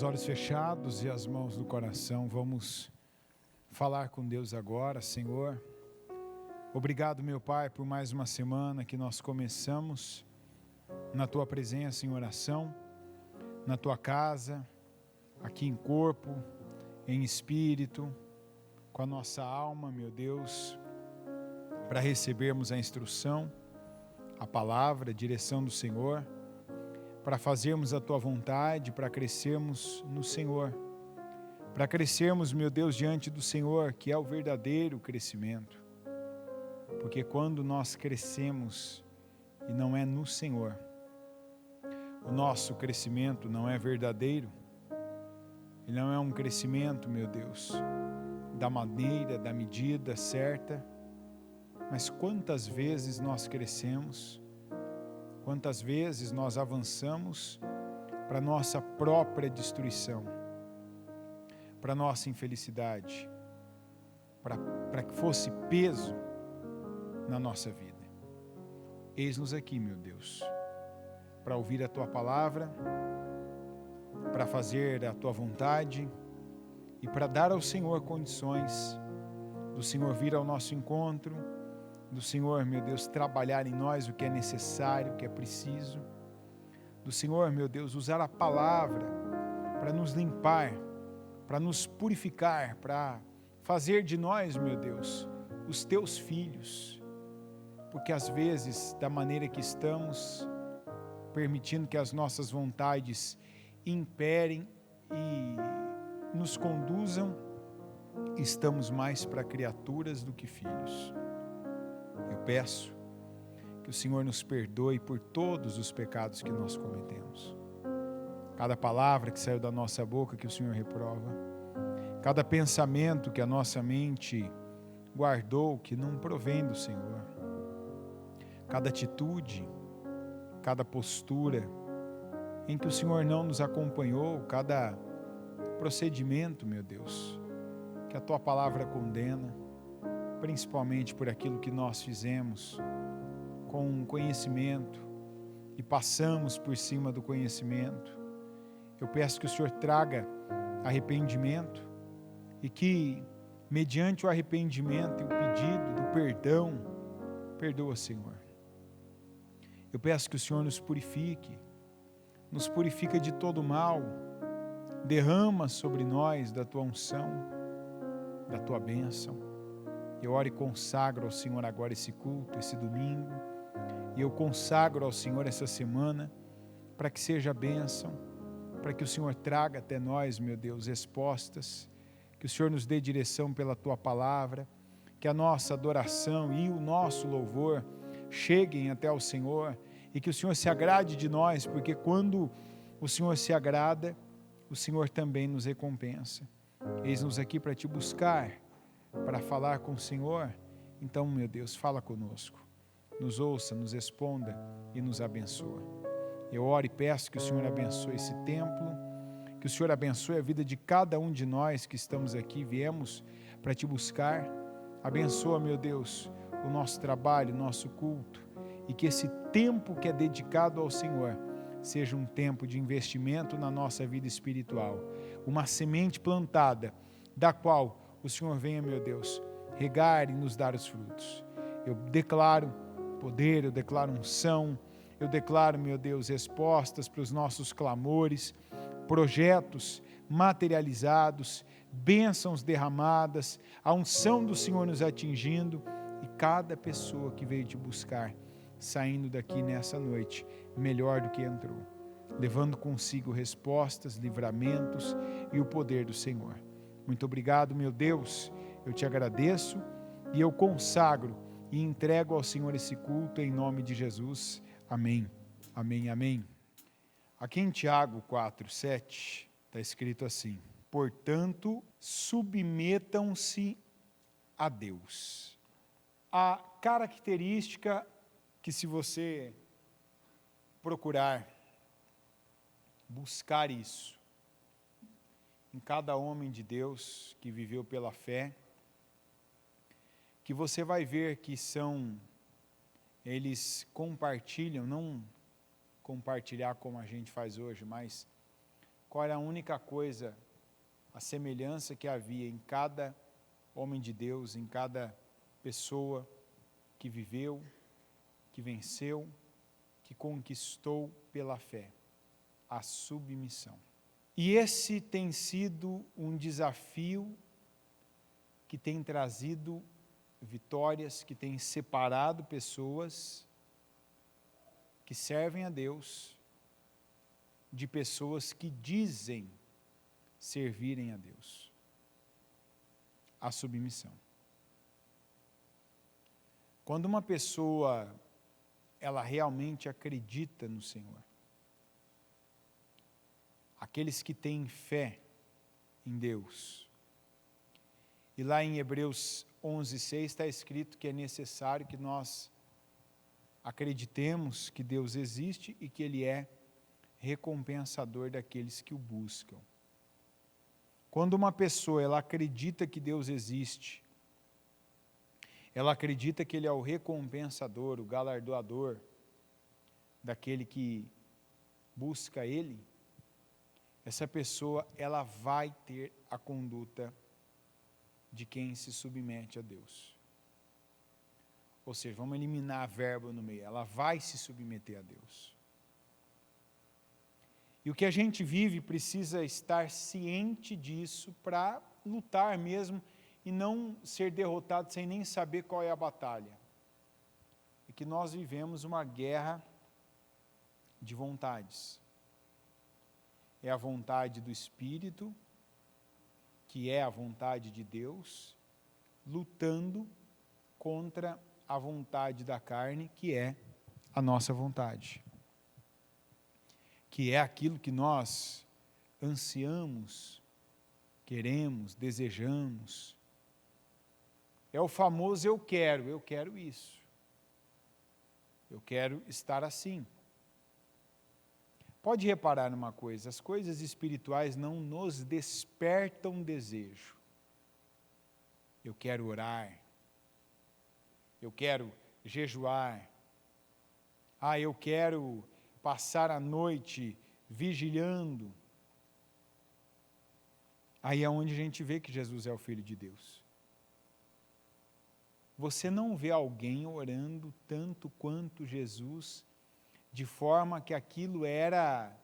os olhos fechados e as mãos no coração, vamos falar com Deus agora. Senhor, obrigado, meu Pai, por mais uma semana que nós começamos na Tua presença em oração, na Tua casa, aqui em corpo, em espírito, com a nossa alma, meu Deus, para recebermos a instrução, a palavra, a direção do Senhor, para fazermos a Tua vontade, para crescermos no Senhor, para crescermos, meu Deus, diante do Senhor, que é o verdadeiro crescimento. Porque quando nós crescemos e não é no Senhor, o nosso crescimento não é verdadeiro, ele não é um crescimento, meu Deus, da maneira, da medida certa, mas quantas vezes nós crescemos, quantas vezes nós avançamos para nossa própria destruição, para nossa infelicidade, para que fosse peso na nossa vida. Eis-nos aqui, meu Deus, para ouvir a Tua palavra, para fazer a Tua vontade e para dar ao Senhor condições do Senhor vir ao nosso encontro, do Senhor, meu Deus, trabalhar em nós o que é necessário, o que é preciso, do Senhor, meu Deus, usar a palavra para nos limpar, para nos purificar, para fazer de nós, meu Deus, os Teus filhos, porque às vezes, da maneira que estamos, permitindo que as nossas vontades imperem e nos conduzam, estamos mais para criaturas do que filhos. Eu peço que o Senhor nos perdoe por todos os pecados que nós cometemos. Cada palavra que saiu da nossa boca que o Senhor reprova, cada pensamento que a nossa mente guardou que não provém do Senhor, cada atitude, cada postura em que o Senhor não nos acompanhou, cada procedimento, meu Deus, que a Tua palavra condena, principalmente por aquilo que nós fizemos com conhecimento e passamos por cima do conhecimento. Eu peço que o Senhor traga arrependimento e que, mediante o arrependimento e o pedido do perdão, perdoa, Senhor. Eu peço que o Senhor nos purifica de todo mal, derrama sobre nós da Tua unção, da Tua bênção. Eu oro e consagro ao Senhor agora esse culto, esse domingo, e eu consagro ao Senhor essa semana, para que seja bênção, para que o Senhor traga até nós, meu Deus, respostas, que o Senhor nos dê direção pela Tua palavra, que a nossa adoração e o nosso louvor cheguem até ao Senhor, e que o Senhor se agrade de nós, porque quando o Senhor se agrada, o Senhor também nos recompensa. Eis-nos aqui para Te buscar, para falar com o Senhor. Então, meu Deus, fala conosco, nos ouça, nos responda e nos abençoa. Eu oro e peço que o Senhor abençoe esse templo, que o Senhor abençoe a vida de cada um de nós que estamos aqui, viemos para Te buscar. Abençoa, meu Deus, o nosso trabalho, o nosso culto, e que esse tempo que é dedicado ao Senhor seja um tempo de investimento na nossa vida espiritual, uma semente plantada, da qual o Senhor venha, meu Deus, regar e nos dar os frutos. Eu declaro poder, eu declaro unção, eu declaro, meu Deus, respostas para os nossos clamores, projetos materializados, bênçãos derramadas, a unção do Senhor nos atingindo, e cada pessoa que veio Te buscar, saindo daqui nessa noite, melhor do que entrou, levando consigo respostas, livramentos e o poder do Senhor. Muito obrigado, meu Deus, eu Te agradeço e eu consagro e entrego ao Senhor esse culto em nome de Jesus. Amém, amém, amém. Aqui em Tiago 4:7 está escrito assim: portanto, submetam-se a Deus. A característica que, se você procurar buscar isso em cada homem de Deus que viveu pela fé, que você vai ver que eles compartilham, não compartilhar como a gente faz hoje, mas qual era a única coisa, a semelhança que havia em cada homem de Deus, em cada pessoa que viveu, que venceu, que conquistou pela fé: a submissão. E esse tem sido um desafio que tem trazido vitórias, que tem separado pessoas que servem a Deus de pessoas que dizem servirem a Deus. A submissão. Quando uma pessoa, ela realmente acredita no Senhor, aqueles que têm fé em Deus, e lá em Hebreus 11:6 está escrito que é necessário que nós acreditemos que Deus existe e que Ele é recompensador daqueles que o buscam. Quando uma pessoa, ela acredita que Deus existe, ela acredita que Ele é o recompensador, o galardoador daquele que busca Ele, essa pessoa, ela vai ter a conduta de quem se submete a Deus. Ou seja, vamos eliminar verbo no meio, ela vai se submeter a Deus. E o que a gente vive precisa estar ciente disso para lutar mesmo e não ser derrotado sem nem saber qual é a batalha. É que nós vivemos uma guerra de vontades. É a vontade do Espírito, que é a vontade de Deus, lutando contra a vontade da carne, que é a nossa vontade. Que é aquilo que nós ansiamos, queremos, desejamos. É o famoso eu quero isso. Eu quero estar assim. Pode reparar numa coisa, as coisas espirituais não nos despertam desejo. Eu quero orar. Eu quero jejuar. Eu quero passar a noite vigilando. Aí é onde a gente vê que Jesus é o Filho de Deus. Você não vê alguém orando tanto quanto Jesus, de forma que aquilo era,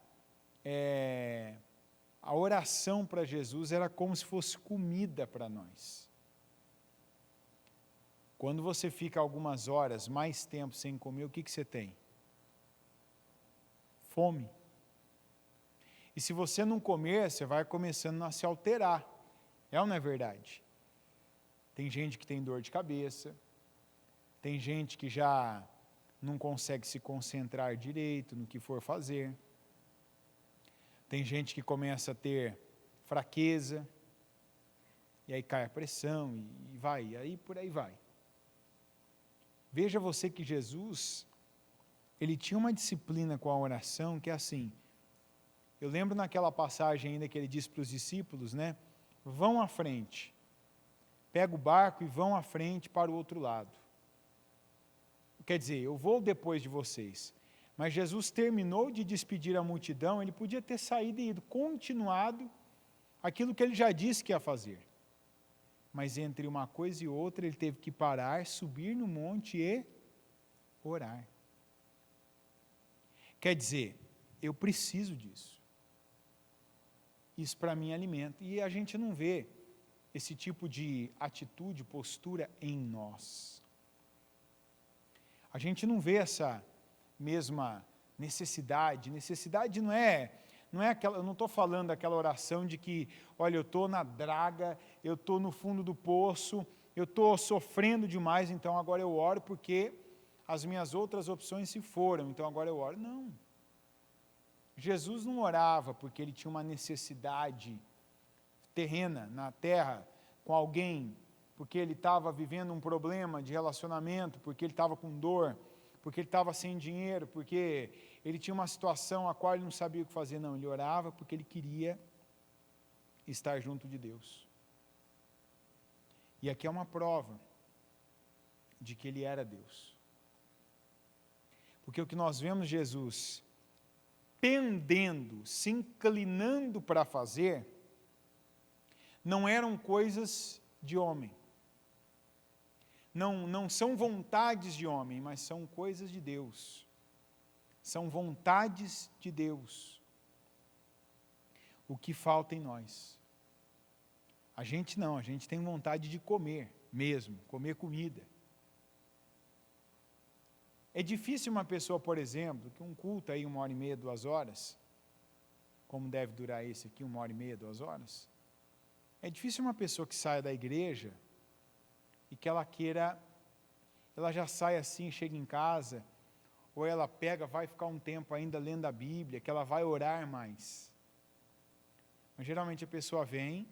a oração para Jesus era como se fosse comida para nós. Quando você fica algumas horas, mais tempo sem comer, o que você tem? Fome. E se você não comer, você vai começando a se alterar. É ou não é verdade? Tem gente que tem dor de cabeça, tem gente que já não consegue se concentrar direito no que for fazer, tem gente que começa a ter fraqueza, e aí cai a pressão, e vai, e aí por aí vai. Veja você que Jesus, ele tinha uma disciplina com a oração que é assim. Eu lembro naquela passagem ainda que ele disse para os discípulos, né? Vão à frente, pega o barco e vão à frente para o outro lado. Quer dizer, eu vou depois de vocês. Mas Jesus terminou de despedir a multidão, ele podia ter saído e ido, continuado aquilo que ele já disse que ia fazer. Mas entre uma coisa e outra, ele teve que parar, subir no monte e orar. Quer dizer, eu preciso disso. Isso para mim alimenta. E a gente não vê esse tipo de atitude, postura em nós. A gente não vê essa mesma necessidade. Necessidade não é aquela, eu não estou falando daquela oração de que, olha, eu estou na draga, eu estou no fundo do poço, eu estou sofrendo demais, então agora eu oro porque as minhas outras opções se foram, então agora eu oro. Não. Jesus não orava porque ele tinha uma necessidade terrena na terra com alguém, porque ele estava vivendo um problema de relacionamento, porque ele estava com dor, porque ele estava sem dinheiro, porque ele tinha uma situação a qual ele não sabia o que fazer. Não, ele orava porque ele queria estar junto de Deus. E aqui é uma prova de que ele era Deus. Porque o que nós vemos Jesus pendendo, se inclinando para fazer, não eram coisas de homem. Não são vontades de homem, mas são coisas de Deus. São vontades de Deus. O que falta em nós? A gente não, a gente tem vontade de comer mesmo, comer comida. É difícil uma pessoa, por exemplo, que um culto aí 1h30, 2 horas, como deve durar esse aqui, 1h30, 2 horas, é difícil uma pessoa que saia da igreja e que ela já sai assim, chega em casa, ou ela vai ficar um tempo ainda lendo a Bíblia, que ela vai orar mais. Mas geralmente a pessoa vem,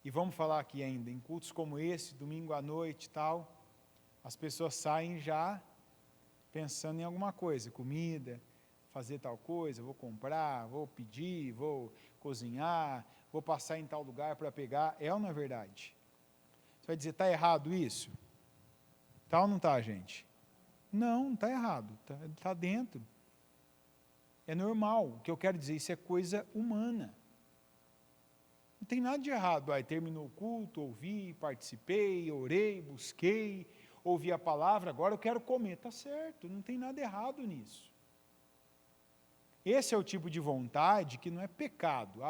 e vamos falar aqui ainda, em cultos como esse, domingo à noite e tal, as pessoas saem já pensando em alguma coisa, comida, fazer tal coisa, vou comprar, vou pedir, vou cozinhar, vou passar em tal lugar para pegar. É ou não é verdade? Você vai dizer, está errado isso? Está ou não está, gente? Não está errado, está dentro. É normal. O que eu quero dizer, isso é coisa humana. Não tem nada de errado. Terminou o culto, ouvi, participei, orei, busquei, ouvi a palavra, agora eu quero comer. Está certo, não tem nada errado nisso. Esse é o tipo de vontade que não é pecado.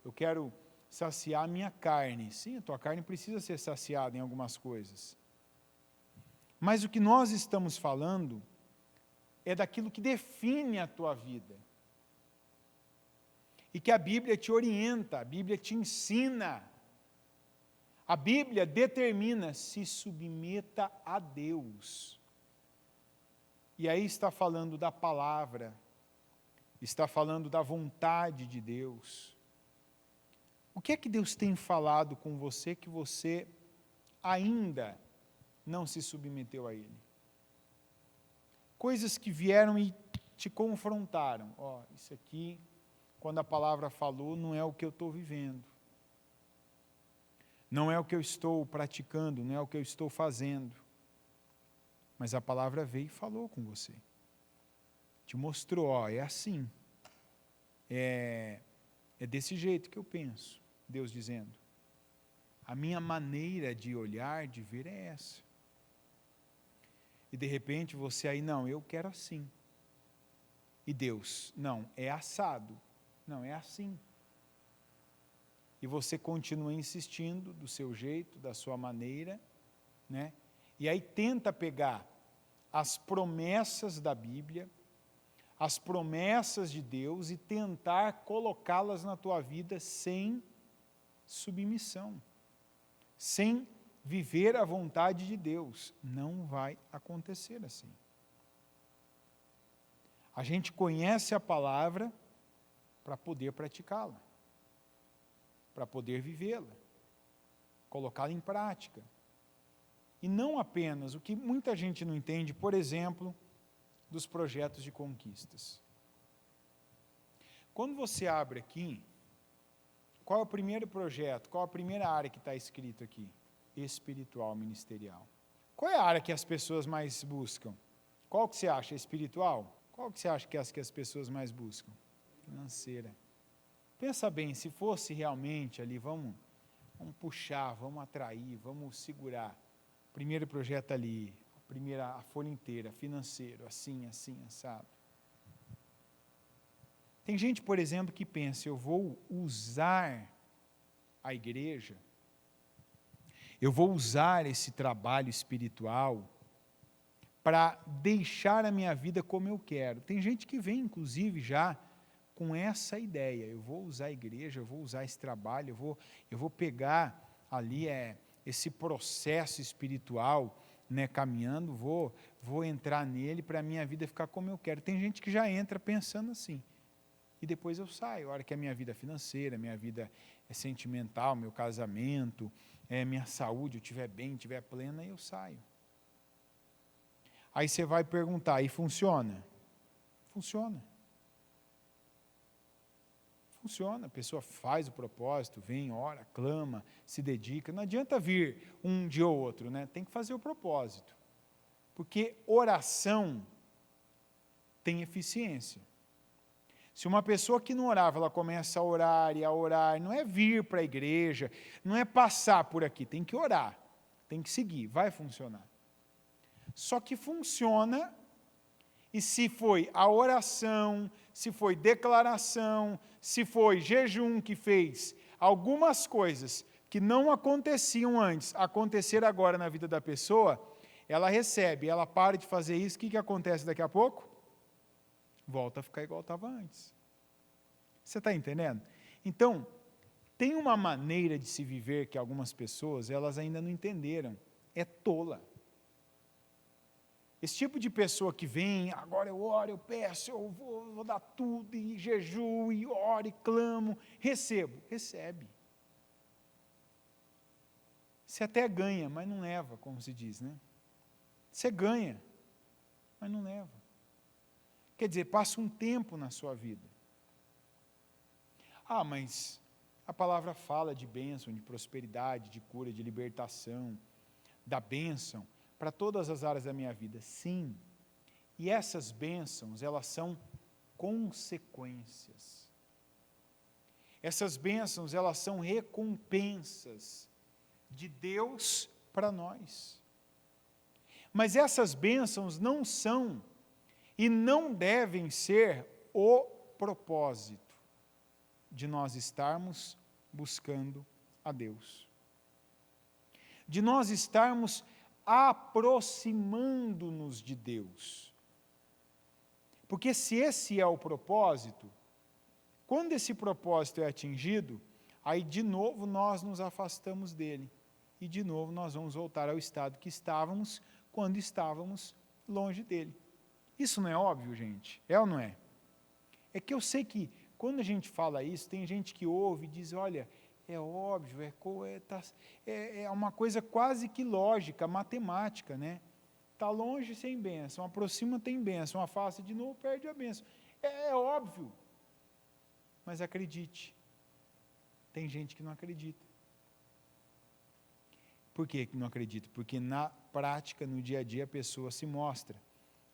Eu quero saciar a minha carne. Sim, a tua carne precisa ser saciada em algumas coisas. Mas o que nós estamos falando é daquilo que define a tua vida. E que a Bíblia te orienta, a Bíblia te ensina. A Bíblia determina, se submeta a Deus. E aí está falando da palavra, está falando da vontade de Deus. O que é que Deus tem falado com você que você ainda não se submeteu a Ele? Coisas que vieram e te confrontaram. Isso aqui, quando a palavra falou, não é o que eu estou vivendo. Não é o que eu estou praticando, não é o que eu estou fazendo. Mas a palavra veio e falou com você. Te mostrou, é assim. É desse jeito que eu penso. Deus dizendo. A minha maneira de olhar, de ver é essa. E de repente você aí, não, eu quero assim. E Deus, não, é assado. Não, é assim. E você continua insistindo do seu jeito, da sua maneira, né? E aí tenta pegar as promessas da Bíblia, as promessas de Deus e tentar colocá-las na tua vida sem submissão, sem viver a vontade de Deus. Não vai acontecer assim. A gente conhece a palavra para poder praticá-la, para poder vivê-la, colocá-la em prática. E não apenas o que muita gente não entende, por exemplo, dos projetos de conquistas. Quando você abre aqui, qual é o primeiro projeto, qual a primeira área que está escrito aqui? Espiritual, ministerial. Qual é a área que as pessoas mais buscam? Qual que você acha? Espiritual? Qual que você acha que é as que as pessoas mais buscam? Financeira. Pensa bem, se fosse realmente ali, vamos puxar, vamos atrair, vamos segurar. Primeiro projeto ali, a folha inteira, financeiro, assim, assado. Tem gente, por exemplo, que pensa, eu vou usar a igreja, eu vou usar esse trabalho espiritual para deixar a minha vida como eu quero. Tem gente que vem, inclusive, já com essa ideia, eu vou usar a igreja, eu vou usar esse trabalho, eu vou pegar ali esse processo espiritual, né, caminhando, vou entrar nele para a minha vida ficar como eu quero. Tem gente que já entra pensando assim, e depois eu saio, a hora que a minha vida financeira, minha vida sentimental, meu casamento, minha saúde, eu estiver bem, estiver plena, eu saio. Aí você vai perguntar, e funciona? Funciona. Funciona, a pessoa faz o propósito, vem, ora, clama, se dedica. Não adianta vir um dia ou outro, né? Tem que fazer o propósito. Porque oração tem eficiência. Se uma pessoa que não orava, ela começa a orar e a orar, não é vir para a igreja, não é passar por aqui, tem que orar, tem que seguir, vai funcionar. Só que funciona, e se foi a oração, se foi declaração, se foi jejum que fez algumas coisas que não aconteciam antes, acontecer agora na vida da pessoa, ela recebe, ela para de fazer isso, o que acontece daqui a pouco? Volta a ficar igual estava antes. Você está entendendo? Então, tem uma maneira de se viver que algumas pessoas, elas ainda não entenderam. É tola. Esse tipo de pessoa que vem, agora eu oro, eu peço, eu vou dar tudo, e jejuo, e oro, e clamo, recebe. Você até ganha, mas não leva, como se diz, né? Você ganha, mas não leva. Quer dizer, passa um tempo na sua vida. Ah, mas a palavra fala de bênção, de prosperidade, de cura, de libertação, da bênção para todas as áreas da minha vida. Sim, e essas bênçãos, elas são consequências. Essas bênçãos, elas são recompensas de Deus para nós. Mas essas bênçãos não são e não devem ser o propósito de nós estarmos buscando a Deus. De nós estarmos aproximando-nos de Deus. Porque se esse é o propósito, quando esse propósito é atingido, aí de novo nós nos afastamos dele. E de novo nós vamos voltar ao estado que estávamos quando estávamos longe dele. Isso não é óbvio, gente? É ou não é? É que eu sei que quando a gente fala isso, tem gente que ouve e diz, olha, é óbvio, é uma coisa quase que lógica, matemática, né? Está longe sem bênção, aproxima tem bênção, afasta de novo, perde a bênção. É óbvio. Mas acredite, tem gente que não acredita. Por que não acredita? Porque na prática, no dia a dia, a pessoa se mostra.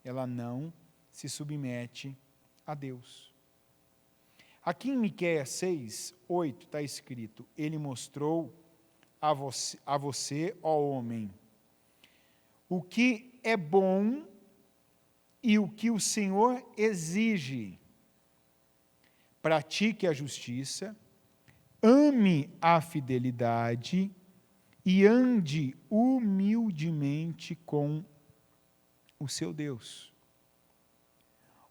Ela não se submete a Deus. Aqui em Miqueias 6:8 está escrito, ele mostrou a você, ó homem, o que é bom e o que o Senhor exige. Pratique a justiça, ame a fidelidade e ande humildemente com o seu Deus.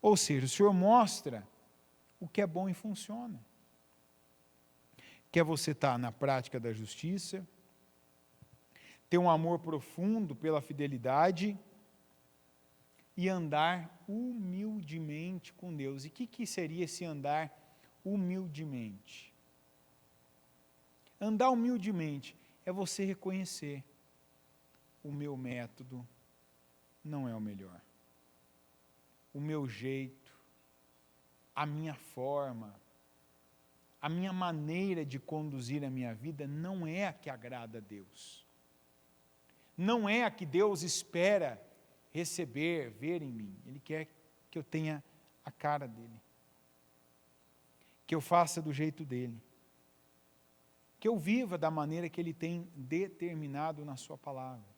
Ou seja, o Senhor mostra o que é bom e funciona. Quer você estar na prática da justiça, ter um amor profundo pela fidelidade e andar humildemente com Deus. E o que seria esse andar humildemente? Andar humildemente é você reconhecer: o meu método não é o melhor. O meu jeito, a minha forma, a minha maneira de conduzir a minha vida não é a que agrada a Deus. Não é a que Deus espera receber, ver em mim. Ele quer que eu tenha a cara dele. Que eu faça do jeito dele. Que eu viva da maneira que ele tem determinado na sua palavra.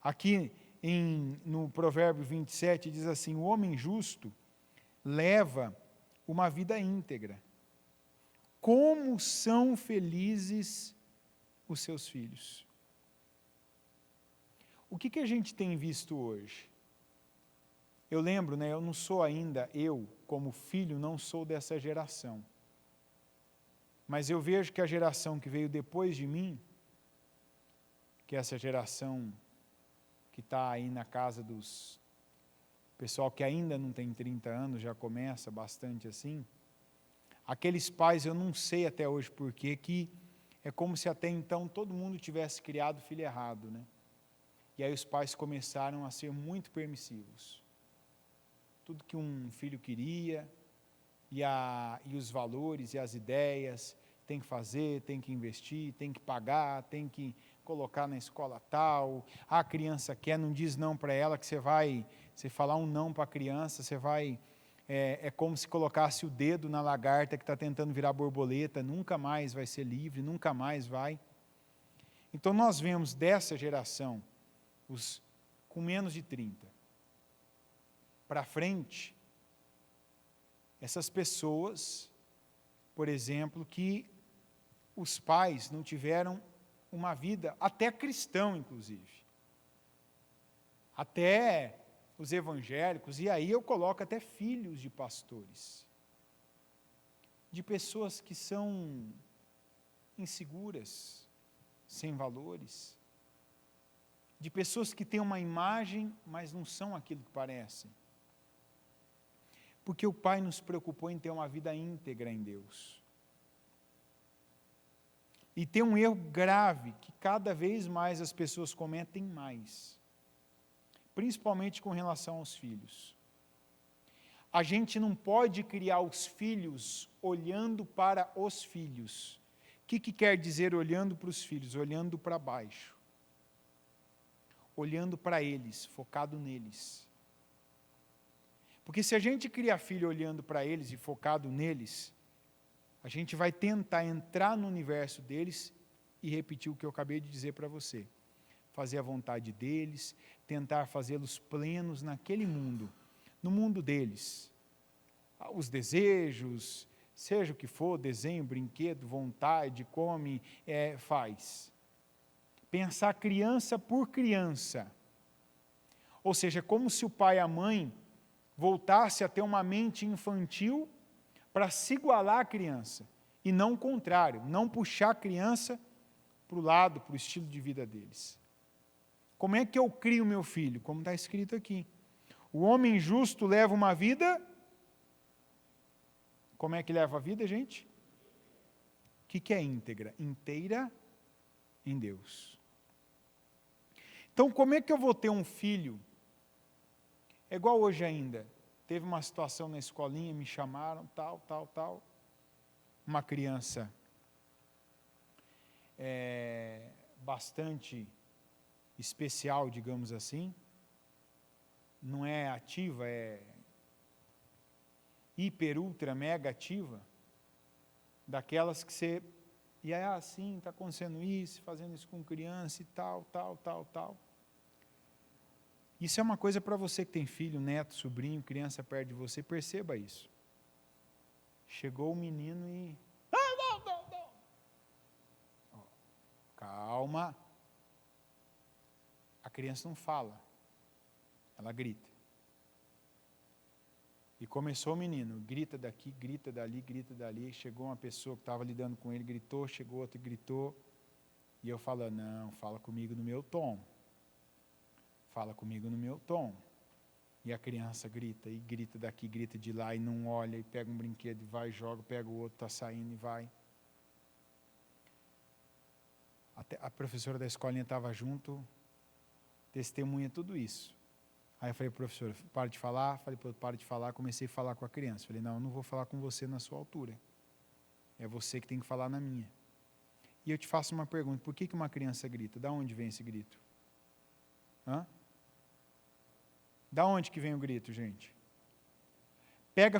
Aqui no Provérbio 27 diz assim: o homem justo leva uma vida íntegra. Como são felizes os seus filhos. O que a gente tem visto hoje? Eu lembro, né, eu não sou ainda, como filho, não sou dessa geração. Mas eu vejo que a geração que veio depois de mim, que é essa geração que está aí na casa dos pessoal que ainda não tem 30 anos, já começa bastante assim, aqueles pais, eu não sei até hoje porquê, que é como se até então todo mundo tivesse criado filho errado, né? E aí os pais começaram a ser muito permissivos. Tudo que um filho queria, e os valores e as ideias, tem que fazer, tem que investir, tem que pagar, tem que colocar na escola tal, a criança quer, não diz não para ela, que você falar um não para a criança, você vai é como se colocasse o dedo na lagarta que está tentando virar borboleta, nunca mais vai ser livre, nunca mais vai. Então nós vemos dessa geração, os com menos de 30, para frente, essas pessoas, por exemplo, que os pais não tiveram uma vida, até cristão inclusive, até os evangélicos, e aí eu coloco até filhos de pastores, de pessoas que são inseguras, sem valores, de pessoas que têm uma imagem, mas não são aquilo que parecem. Porque o Pai nos preocupou em ter uma vida íntegra em Deus. E tem um erro grave que cada vez mais as pessoas cometem mais, principalmente com relação aos filhos. A gente não pode criar os filhos olhando para os filhos. O que quer dizer olhando para os filhos? Olhando para baixo. Olhando para eles, focado neles. Porque se a gente cria filho olhando para eles e focado neles, a gente vai tentar entrar no universo deles e repetir o que eu acabei de dizer para você. Fazer a vontade deles, tentar fazê-los plenos naquele mundo, no mundo deles. Os desejos, seja o que for, desenho, brinquedo, vontade, come, faz. Pensar criança por criança. Ou seja, como se o pai e a mãe voltasse a ter uma mente infantil para se igualar à criança, e não o contrário, não puxar a criança para o lado, para o estilo de vida deles. Como é que eu crio meu filho? Como está escrito aqui. O homem justo leva uma vida... Como é que leva a vida, gente? O que é íntegra? Inteira em Deus. Então, como é que eu vou ter um filho? É igual hoje ainda. Teve uma situação na escolinha, me chamaram, tal. Uma criança bastante especial, digamos assim. Não é ativa, é hiper, ultra, mega ativa. Daquelas que você... E aí, assim, está acontecendo isso, fazendo isso com criança e tal. Isso é uma coisa para você que tem filho, neto, sobrinho, criança perto de você, perceba isso. Chegou o menino e... Não. Calma. A criança não fala, ela grita. E começou o menino, grita daqui, grita dali, chegou uma pessoa que estava lidando com ele, gritou, chegou outro e gritou, e eu falando, não, fala comigo no meu tom. Fala comigo no meu tom. E a criança grita, e grita daqui, grita de lá, e não olha, e pega um brinquedo, e vai, joga, pega o outro, está saindo e vai. Até a professora da escolinha estava junto, testemunha tudo isso. Aí eu falei, professor, para de falar. Falei, para de falar. Comecei a falar com a criança. Falei, não, eu não vou falar com você na sua altura. É você que tem que falar na minha. E eu te faço uma pergunta, por que uma criança grita? Da onde vem esse grito? Da onde que vem o grito, gente?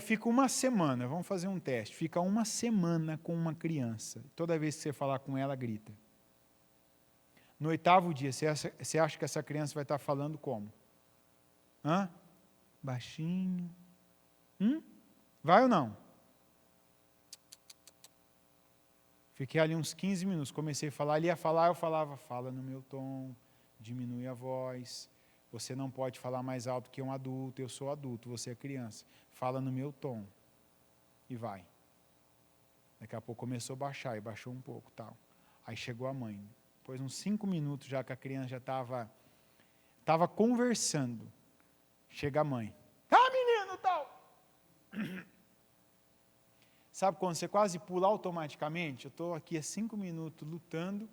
Fica uma semana, vamos fazer um teste. Fica uma semana com uma criança. Toda vez que você falar com ela, grita. No 8º dia, você acha que essa criança vai estar falando como? Baixinho. Vai ou não? Fiquei ali uns 15 minutos, comecei a falar, ele ia falar, eu falava, fala no meu tom, diminui a voz, você não pode falar mais alto que um adulto, eu sou adulto, você é criança, fala no meu tom, e vai. Daqui a pouco começou a baixar, e baixou um pouco, tal. Aí chegou a mãe, depois uns 5 minutos já que a criança já estava conversando, chega a mãe, menino, tal. Sabe quando você quase pula automaticamente? Eu estou aqui há 5 minutos lutando,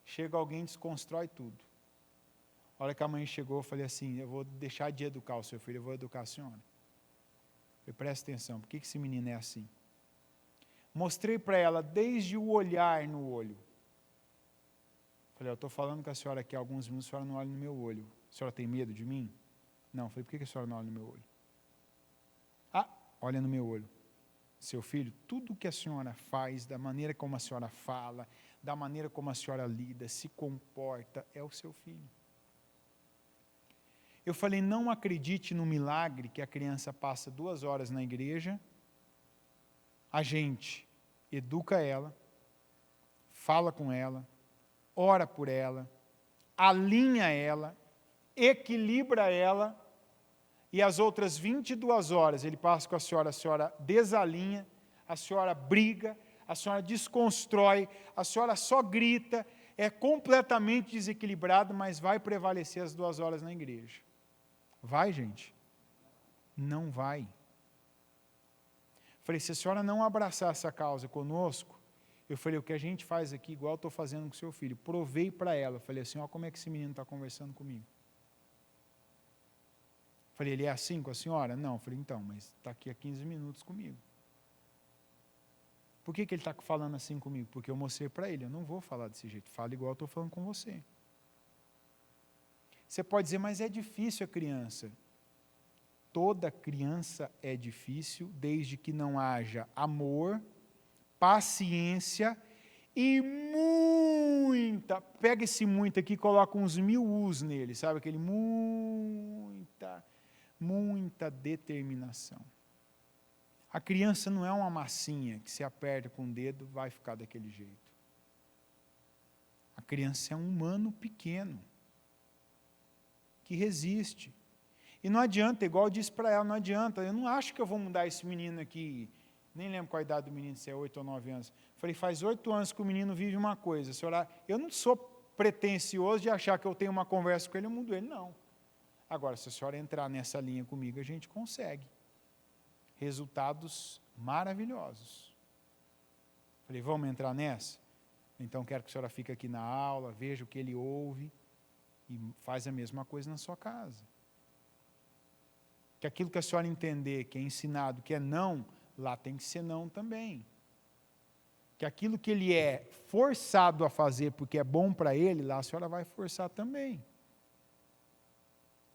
chega alguém e desconstrói tudo. A hora que a mãe chegou, eu falei assim, eu vou deixar de educar o seu filho, eu vou educar a senhora. Eu falei, presta atenção, por que esse menino é assim? Mostrei para ela desde o olhar no olho. Falei, eu estou falando com a senhora aqui há alguns minutos, a senhora não olha no meu olho. A senhora tem medo de mim? Não. Falei, por que a senhora não olha no meu olho? olha no meu olho. Seu filho, tudo que a senhora faz, da maneira como a senhora fala, da maneira como a senhora lida, se comporta, é o seu filho. Eu falei, não acredite no milagre que a criança passa 2 horas na igreja, a gente educa ela, fala com ela, ora por ela, alinha ela, equilibra ela, e as outras 22 horas ele passa com a senhora desalinha, a senhora briga, a senhora desconstrói, a senhora só grita, é completamente desequilibrado, mas vai prevalecer as 2 horas na igreja. Vai, gente? Não vai. Falei, se a senhora não abraçar essa causa conosco, eu falei, o que a gente faz aqui, igual eu estou fazendo com o seu filho, provei para ela, eu falei assim, ó, como é que esse menino está conversando comigo? Falei, ele é assim com a senhora? Não. Falei, então, mas está aqui há 15 minutos comigo. Por que ele está falando assim comigo? Porque eu mostrei para ele, eu não vou falar desse jeito, fala igual eu estou falando com você. Você pode dizer, mas é difícil a criança. Toda criança é difícil, desde que não haja amor, paciência e muita, pega esse muito aqui e coloca uns 1000 U's nele, sabe? Aquele muita determinação. A criança não é uma massinha que se aperta com o dedo vai ficar daquele jeito. A criança é um humano pequeno, que resiste. E não adianta, igual eu disse para ela, não adianta, eu não acho que eu vou mudar esse menino aqui, nem lembro qual a idade do menino, se é 8 ou 9 anos. Falei, faz 8 anos que o menino vive uma coisa, senhora, eu não sou pretensioso de achar que eu tenho uma conversa com ele, eu mudo ele, não. Agora, se a senhora entrar nessa linha comigo, a gente consegue. Resultados maravilhosos. Falei, vamos entrar nessa? Então, quero que a senhora fique aqui na aula, veja o que ele ouve, e faz a mesma coisa na sua casa. Que aquilo que a senhora entender que é ensinado, que é não, lá tem que ser não também. Que aquilo que ele é forçado a fazer porque é bom para ele, lá a senhora vai forçar também.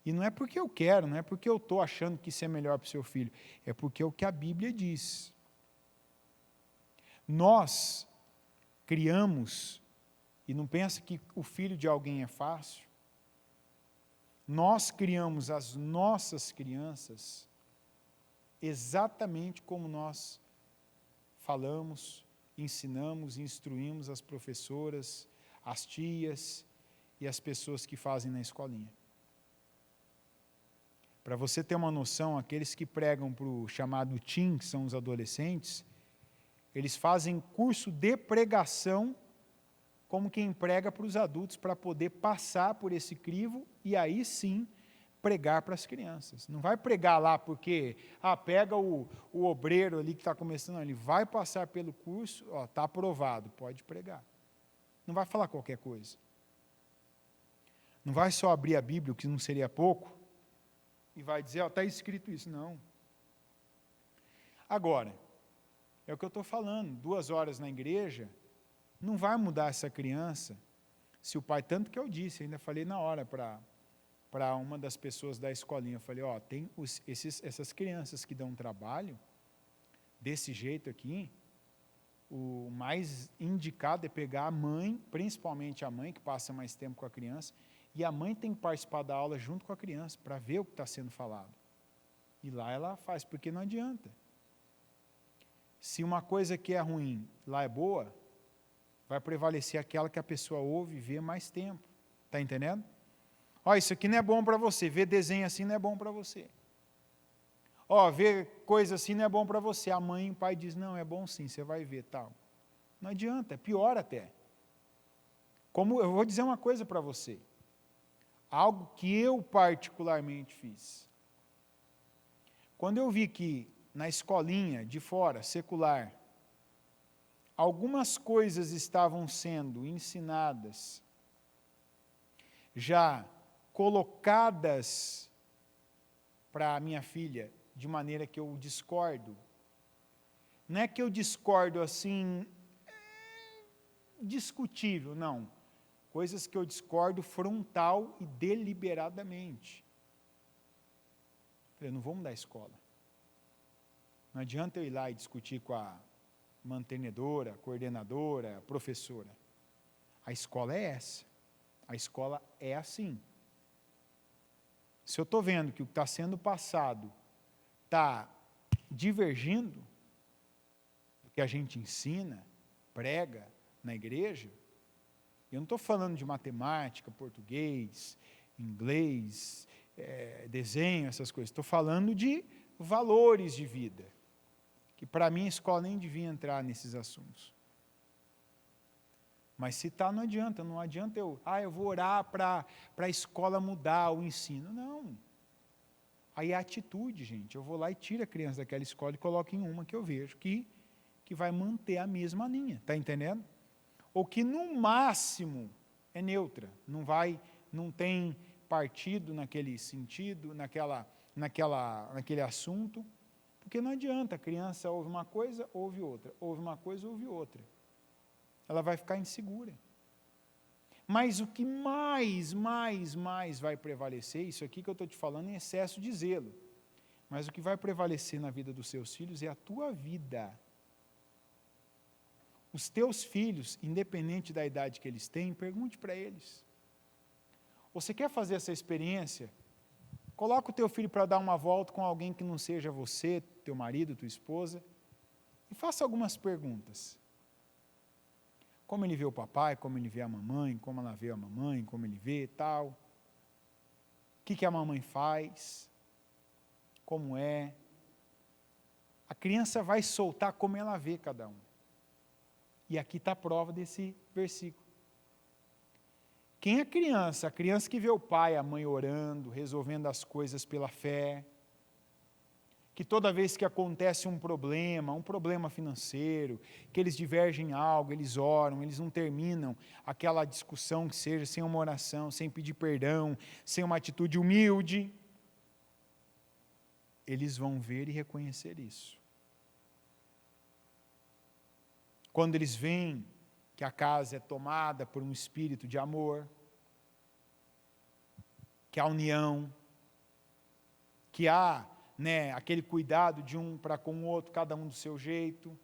E não é porque eu quero, não é porque eu estou achando que isso é melhor para o seu filho, é porque é o que a Bíblia diz. Nós criamos, e não pensa que o filho de alguém é fácil, nós criamos as nossas crianças exatamente como nós falamos, ensinamos, instruímos as professoras, as tias e as pessoas que fazem na escolinha. Para você ter uma noção, aqueles que pregam para o chamado teen, que são os adolescentes, eles fazem curso de pregação como quem prega para os adultos, para poder passar por esse crivo e aí sim pregar para as crianças. Não vai pregar lá porque, pega o obreiro ali que está começando, ele vai passar pelo curso, está aprovado, pode pregar. Não vai falar qualquer coisa. Não vai só abrir a Bíblia, o que não seria pouco, e vai dizer, está escrito isso. Não. Agora, é o que eu estou falando, 2 horas na igreja, não vai mudar essa criança, se o pai, tanto que eu disse, ainda falei na hora para uma das pessoas da escolinha, eu falei, tem essas crianças que dão trabalho, desse jeito aqui, o mais indicado é pegar a mãe, principalmente a mãe, que passa mais tempo com a criança, e a mãe tem que participar da aula junto com a criança, para ver o que está sendo falado. E lá ela faz, porque não adianta. Se uma coisa que é ruim, lá é boa, vai prevalecer aquela que a pessoa ouve e vê mais tempo. Está entendendo? Isso aqui não é bom para você, ver desenho assim não é bom para você. Ver coisa assim não é bom para você. A mãe e o pai dizem, não, é bom sim, você vai ver, tal. Não adianta, é pior até. Como eu vou dizer uma coisa para você, algo que eu particularmente fiz. Quando eu vi que na escolinha de fora, secular, algumas coisas estavam sendo ensinadas, já colocadas para a minha filha, de maneira que eu discordo. Não é que eu discordo assim, discutível, não. Coisas que eu discordo frontal e deliberadamente. Eu não vou mudar a escola. Não adianta eu ir lá e discutir com a mantenedora, coordenadora, professora. A escola é essa. A escola é assim. Se eu estou vendo que o que está sendo passado está divergindo do que a gente ensina, prega na igreja, eu não estou falando de matemática, português, inglês, desenho, essas coisas. Estou falando de valores de vida, que para mim a escola nem devia entrar nesses assuntos. Mas se está, não adianta eu vou orar para a escola mudar o ensino. Não. Aí é atitude, gente. Eu vou lá e tiro a criança daquela escola e coloco em uma que eu vejo que vai manter a mesma linha. Está entendendo? Ou que no máximo é neutra, não tem partido naquele sentido, naquele assunto, porque não adianta, a criança ouve uma coisa, ouve outra, ouve uma coisa, ouve outra. Ela vai ficar insegura. Mas o que mais vai prevalecer, isso aqui que eu estou te falando em excesso de zelo, mas o que vai prevalecer na vida dos seus filhos é a tua vida. Os teus filhos, independente da idade que eles têm, pergunte para eles. Você quer fazer essa experiência? Coloca o teu filho para dar uma volta com alguém que não seja você, teu marido, tua esposa, e faça algumas perguntas. Como ele vê o papai, como ele vê a mamãe, como ela vê a mamãe, como ele vê tal. O que a mamãe faz? Como é? A criança vai soltar como ela vê cada um. E aqui está a prova desse versículo. Quem é criança? A criança que vê o pai, a mãe orando, resolvendo as coisas pela fé, que toda vez que acontece um problema financeiro, que eles divergem em algo, eles oram, eles não terminam aquela discussão que seja sem uma oração, sem pedir perdão, sem uma atitude humilde, eles vão ver e reconhecer isso. Quando eles veem que a casa é tomada por um espírito de amor, que há união, que há aquele cuidado de um para com o outro, cada um do seu jeito,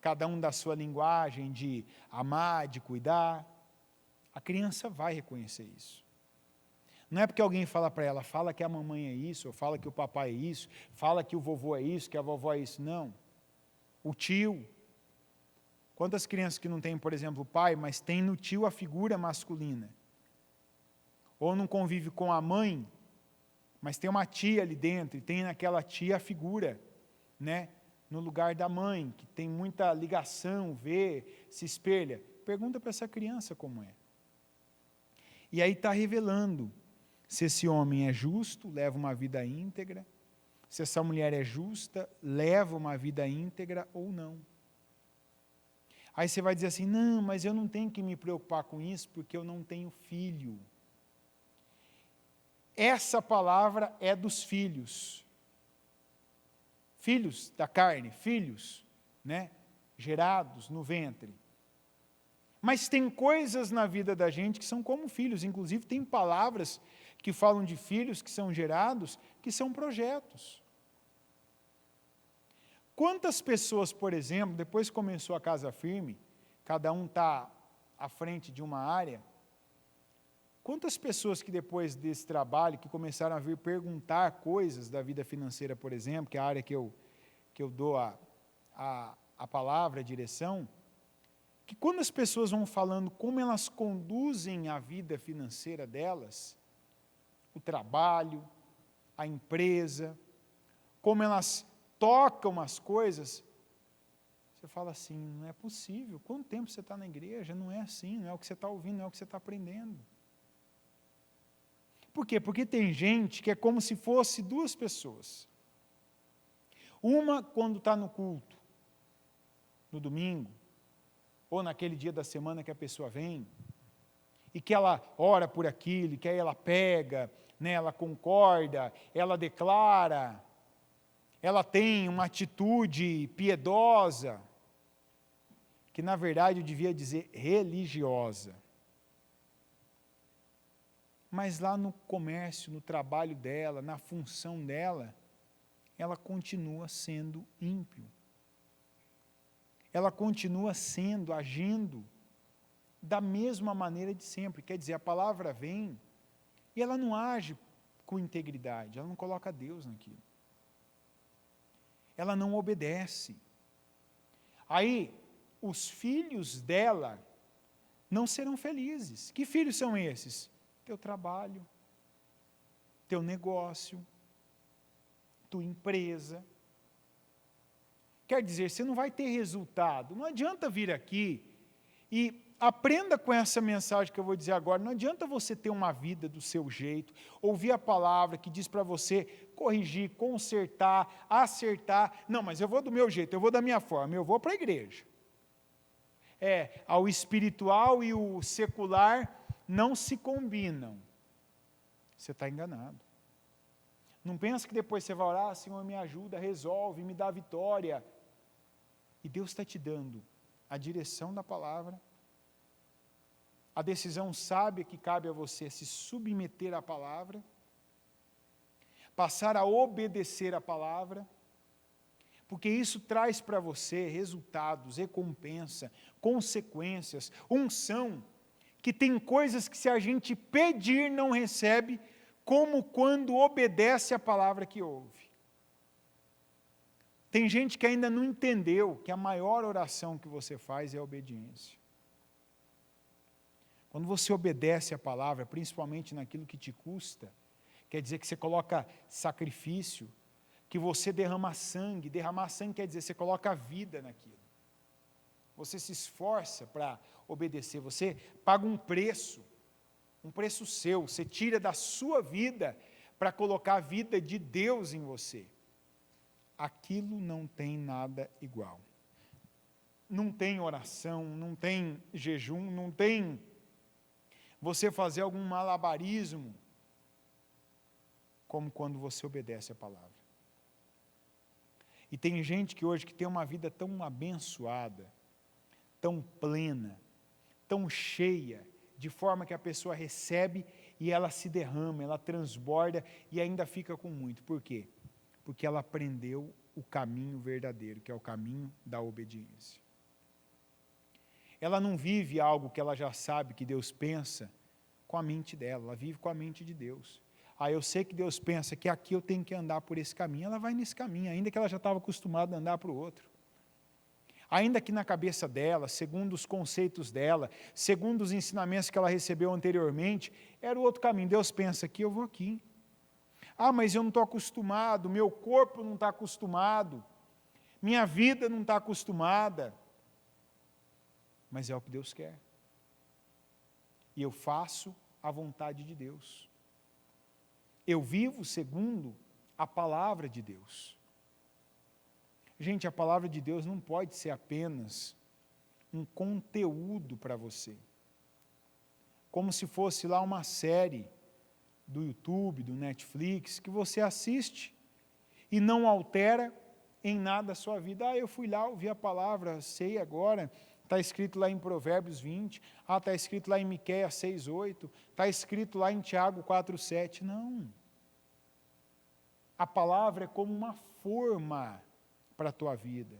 cada um da sua linguagem de amar, de cuidar, a criança vai reconhecer isso. Não é porque alguém fala para ela, fala que a mamãe é isso, ou fala que o papai é isso, fala que o vovô é isso, que a vovó é isso. Não. O tio. Quantas crianças que não têm, por exemplo, o pai, mas tem no tio a figura masculina? Ou não convive com a mãe, mas tem uma tia ali dentro, e tem naquela tia a figura, no lugar da mãe, que tem muita ligação, vê, se espelha. Pergunta para essa criança como é. E aí está revelando se esse homem é justo, leva uma vida íntegra, se essa mulher é justa, leva uma vida íntegra ou não. Aí você vai dizer assim, não, mas eu não tenho que me preocupar com isso, porque eu não tenho filho. Essa palavra é dos filhos. Filhos da carne, filhos, gerados no ventre. Mas tem coisas na vida da gente que são como filhos, inclusive tem palavras que falam de filhos que são gerados, que são projetos. Quantas pessoas, por exemplo, depois que começou a Casa Firme, cada um está à frente de uma área, quantas pessoas que depois desse trabalho, que começaram a vir perguntar coisas da vida financeira, por exemplo, que é a área que eu dou a palavra, a direção, que quando as pessoas vão falando como elas conduzem a vida financeira delas, o trabalho, a empresa, como elas tocam as coisas, você fala assim, não é possível, quanto tempo você está na igreja? Não é assim, não é o que você está ouvindo, não é o que você está aprendendo. Por quê? Porque tem gente que é como se fosse duas pessoas. Uma, quando está no culto, no domingo, ou naquele dia da semana que a pessoa vem, e que ela ora por aquilo, que aí ela pega, ela concorda, ela declara, ela tem uma atitude piedosa, que na verdade eu devia dizer religiosa. Mas lá no comércio, no trabalho dela, na função dela, ela continua sendo ímpio. Ela continua sendo, agindo da mesma maneira de sempre. Quer dizer, a palavra vem e ela não age com integridade, ela não coloca Deus naquilo. Ela não obedece. Aí, os filhos dela não serão felizes. Que filhos são esses? Teu trabalho, teu negócio, tua empresa. Quer dizer, você não vai ter resultado. Não adianta vir aqui e aprenda com essa mensagem que eu vou dizer agora. Não adianta você ter uma vida do seu jeito, ouvir a palavra que diz para você corrigir, consertar, acertar. Não, mas eu vou do meu jeito, eu vou da minha forma, eu vou para a igreja. Ao espiritual e o secular não se combinam. Você está enganado. Não pensa que depois você vai orar, Senhor, me ajuda, resolve, me dá vitória. E Deus está te dando a direção da palavra, a decisão sábia que cabe a você se submeter à palavra, passar a obedecer à palavra, porque isso traz para você resultados, recompensa, consequências, unção, que tem coisas que se a gente pedir não recebe, como quando obedece à palavra que ouve. Tem gente que ainda não entendeu que a maior oração que você faz é a obediência. Quando você obedece à palavra, principalmente naquilo que te custa, quer dizer que você coloca sacrifício, que você derrama sangue. Derramar sangue quer dizer que você coloca a vida naquilo. Você se esforça para obedecer, você paga um preço seu, você tira da sua vida para colocar a vida de Deus em você. Aquilo não tem nada igual. Não tem oração, não tem jejum, não tem você fazer algum malabarismo, como quando você obedece a palavra. E tem gente que hoje que tem uma vida tão abençoada, tão plena, tão cheia, de forma que a pessoa recebe e ela se derrama, ela transborda e ainda fica com muito. Por quê? Porque ela aprendeu o caminho verdadeiro, que é o caminho da obediência. Ela não vive algo que ela já sabe que Deus pensa com a mente dela, ela vive com a mente de Deus. Eu sei que Deus pensa que aqui eu tenho que andar por esse caminho, ela vai nesse caminho, ainda que ela já estava acostumada a andar para o outro. Ainda que na cabeça dela, segundo os conceitos dela, segundo os ensinamentos que ela recebeu anteriormente, era o outro caminho. Deus pensa aqui, eu vou aqui. Mas eu não estou acostumado, meu corpo não está acostumado, minha vida não está acostumada. Mas é o que Deus quer. E eu faço a vontade de Deus. Eu vivo segundo a palavra de Deus. Gente, a palavra de Deus não pode ser apenas um conteúdo para você. Como se fosse lá uma série do YouTube, do Netflix, que você assiste e não altera em nada a sua vida. Eu fui lá, ouvi a palavra, sei agora, está escrito lá em Provérbios 20, está escrito lá em Miqueias 6:8, está escrito lá em Tiago 4:7. Não. A palavra é como uma forma para a tua vida.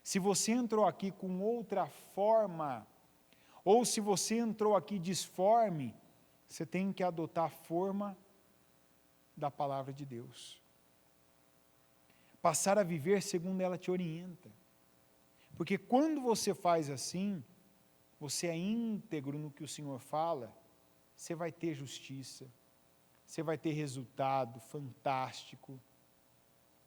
Se você entrou aqui com outra forma, ou se você entrou aqui disforme, você tem que adotar a forma da palavra de Deus. Passar a viver segundo ela te orienta. Porque quando você faz assim, você é íntegro no que o Senhor fala, você vai ter justiça, você vai ter resultado fantástico.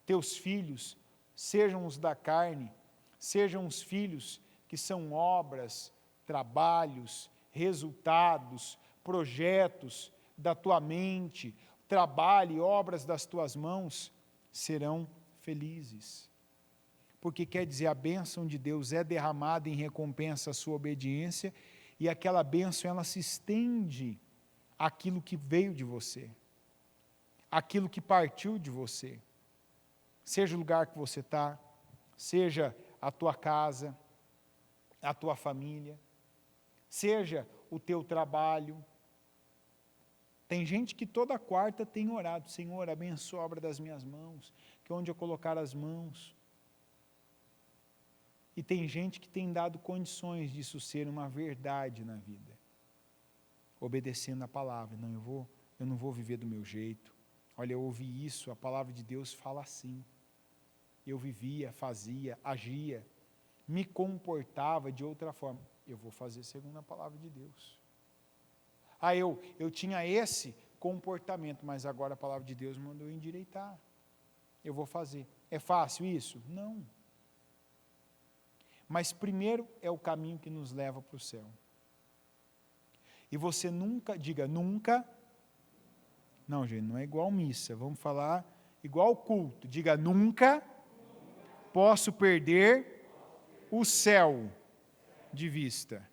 Teus filhos, sejam os da carne, sejam os filhos que são obras, trabalhos, resultados, projetos da tua mente, trabalho e obras das tuas mãos, serão felizes. Porque quer dizer, a bênção de Deus é derramada em recompensa à sua obediência, e aquela bênção ela se estende àquilo que veio de você, aquilo que partiu de você. Seja o lugar que você está, seja a tua casa, a tua família, seja o teu trabalho, Tem gente que toda quarta tem orado, Senhor, abençoa a obra das minhas mãos, que onde eu colocar as mãos. E tem gente que tem dado condições disso ser uma verdade na vida, obedecendo a palavra. Não, eu não vou viver do meu jeito. Olha, eu ouvi isso, a palavra de Deus fala assim. Eu vivia, fazia, agia, me comportava de outra forma. Eu vou fazer segundo a palavra de Deus. Eu tinha esse comportamento, mas agora a palavra de Deus mandou eu endireitar. Eu vou fazer. É fácil isso? Não. Mas primeiro é o caminho que nos leva para o céu. E você nunca, diga nunca. Não, gente, não é igual missa. Vamos falar igual culto. Diga nunca posso perder o céu de vista.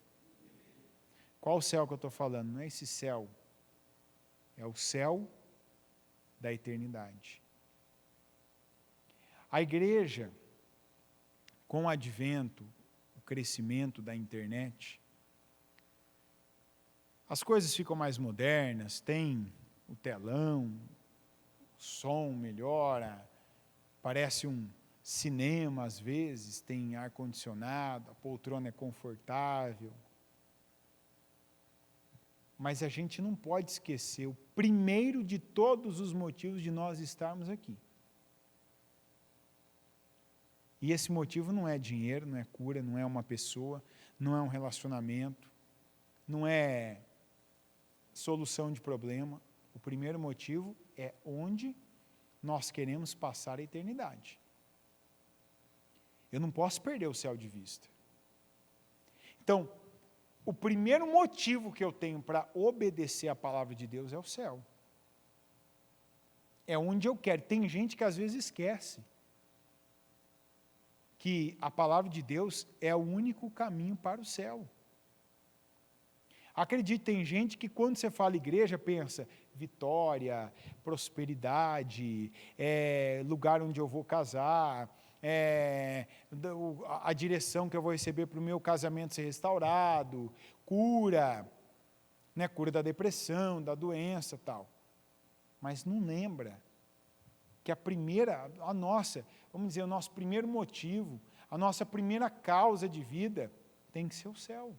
Qual o céu que eu estou falando? Não é esse céu. É o céu da eternidade. A igreja, com o advento, o crescimento da internet, as coisas ficam mais modernas, tem o telão, o som melhora, parece um cinema às vezes, tem ar-condicionado, a poltrona é confortável. Mas a gente não pode esquecer o primeiro de todos os motivos de nós estarmos aqui. E esse motivo não é dinheiro, não é cura, não é uma pessoa, não é um relacionamento, não é solução de problema. O primeiro motivo é onde nós queremos passar a eternidade. Eu não posso perder o céu de vista. Então, o primeiro motivo que eu tenho para obedecer a palavra de Deus é o céu. É onde eu quero. Tem gente que às vezes esquece que a palavra de Deus é o único caminho para o céu. Acredite, tem gente que quando você fala igreja, pensa vitória, prosperidade, lugar onde eu vou casar, a direção que eu vou receber para o meu casamento ser restaurado, cura, né, cura da depressão, da doença, tal. Mas não lembra que vamos dizer, o nosso primeiro motivo, a nossa primeira causa de vida tem que ser o céu.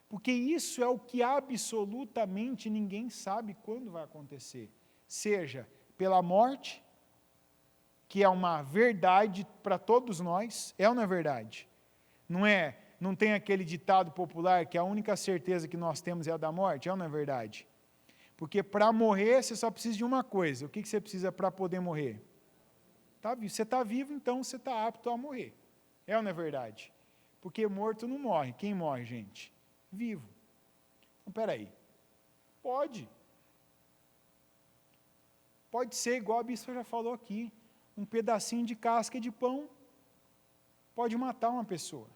Porque isso é o que absolutamente ninguém sabe quando vai acontecer. Seja pela morte, que é uma verdade para todos nós, é ou não é verdade? Não tem aquele ditado popular que a única certeza que nós temos é a da morte, é ou não é verdade? Porque para morrer você só precisa de uma coisa. O que você precisa para poder morrer? Você está vivo, então você está apto a morrer. É ou não é verdade? Porque morto não morre. Quem morre, gente? Vivo. Então, espera aí. Pode ser igual a bispa já falou aqui. Um pedacinho de casca de pão pode matar uma pessoa.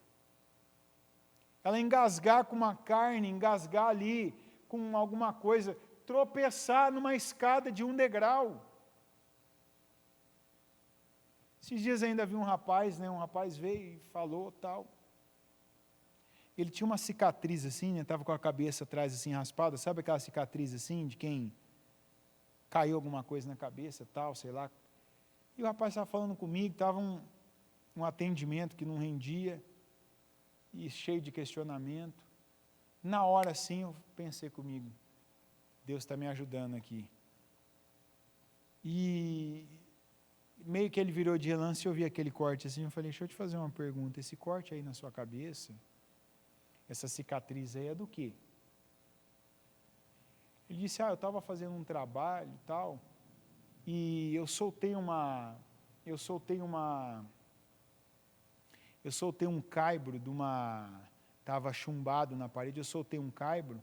Ela engasgar com uma carne, engasgar ali com alguma coisa, tropeçar numa escada de 1 degrau. Esses dias ainda vi um rapaz veio e falou tal. Ele tinha uma cicatriz assim, estava com a cabeça atrás assim raspada, sabe aquela cicatriz assim de quem caiu alguma coisa na cabeça, tal, sei lá. E o rapaz estava falando comigo, estava um atendimento que não rendia, e cheio de questionamento. Na hora assim eu pensei comigo, Deus está me ajudando aqui. E meio que ele virou de relance, eu vi aquele corte assim, eu falei, deixa eu te fazer uma pergunta, esse corte aí na sua cabeça, essa cicatriz aí é do quê? Ele disse, eu estava fazendo um trabalho e tal, e eu soltei um caibro estava chumbado na parede, eu soltei um caibro,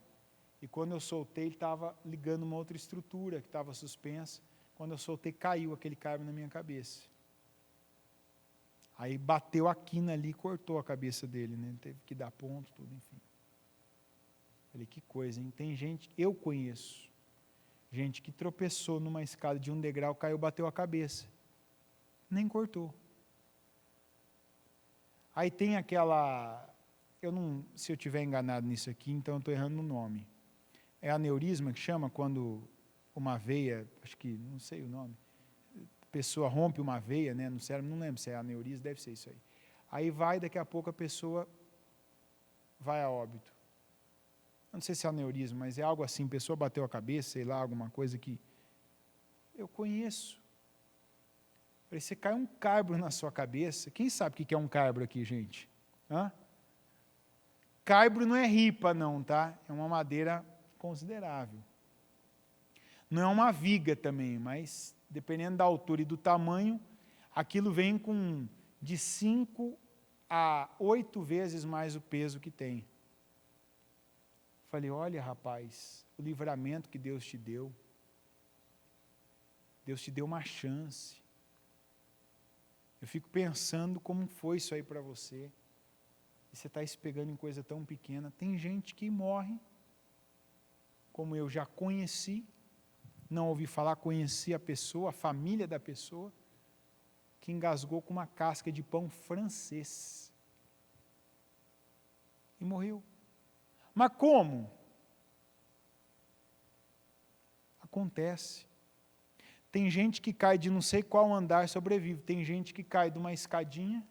e quando eu soltei, ele estava ligando uma outra estrutura que estava suspensa, quando eu soltei, caiu aquele caibro na minha cabeça. Aí bateu a quina ali e cortou a cabeça dele, né? Ele teve que dar ponto, tudo, enfim. Falei, que coisa, hein? Tem gente, eu conheço, gente que tropeçou numa escada de 1 degrau, caiu, bateu a cabeça. Nem cortou. Aí tem aquela, se eu estiver enganado nisso aqui, então eu estou errando no nome. É aneurisma que chama quando uma veia, acho que, não sei o nome, a pessoa rompe uma veia, né, no cérebro, não lembro se é aneurisma, deve ser isso aí. Aí daqui a pouco a pessoa vai a óbito. Não sei se é aneurisma, mas é algo assim, a pessoa bateu a cabeça, sei lá, alguma coisa que eu conheço. Você cai um caibro na sua cabeça. Quem sabe o que é um caibro aqui, gente? Hã? Caibro não é ripa, não, tá? É uma madeira considerável. Não é uma viga também, mas dependendo da altura e do tamanho, aquilo vem com de 5 a 8 vezes mais o peso que tem. Falei, olha, rapaz, o livramento que Deus te deu. Deus te deu uma chance. Eu fico pensando como foi isso aí para você. E você está se pegando em coisa tão pequena. Tem gente que morre, como eu já conheci, não ouvi falar, conheci a pessoa, a família da pessoa, que engasgou com uma casca de pão francês. E morreu. Mas como? Acontece. Tem gente que cai de não sei qual andar e sobrevive. Tem gente que cai de uma escadinha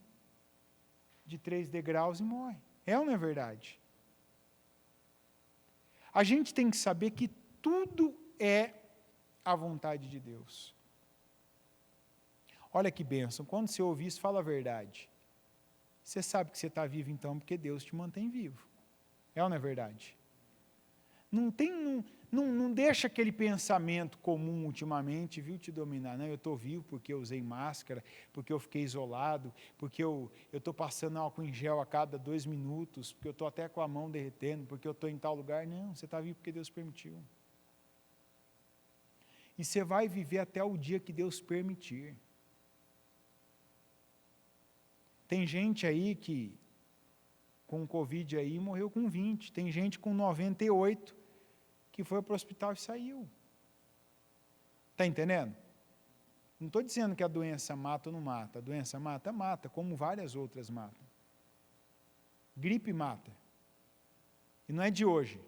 de 3 degraus e morre. É ou não é verdade? A gente tem que saber que tudo é a vontade de Deus. Olha que bênção. Quando você ouvir isso, fala a verdade. Você sabe que você está vivo então porque Deus te mantém vivo. É ou não é verdade? Não deixa aquele pensamento comum ultimamente, viu, te dominar. Não, eu estou vivo porque eu usei máscara, porque eu fiquei isolado, porque eu estou passando álcool em gel a cada 2 minutos, porque eu estou até com a mão derretendo, porque eu estou em tal lugar. Não, você está vivo porque Deus permitiu. E você vai viver até o dia que Deus permitir. Tem gente aí que, com o Covid aí, morreu com 20. Tem gente com 98 que foi para o hospital e saiu. Está entendendo? Não estou dizendo que a doença mata ou não mata. A doença mata, mata, como várias outras matam. Gripe mata. E não é de hoje.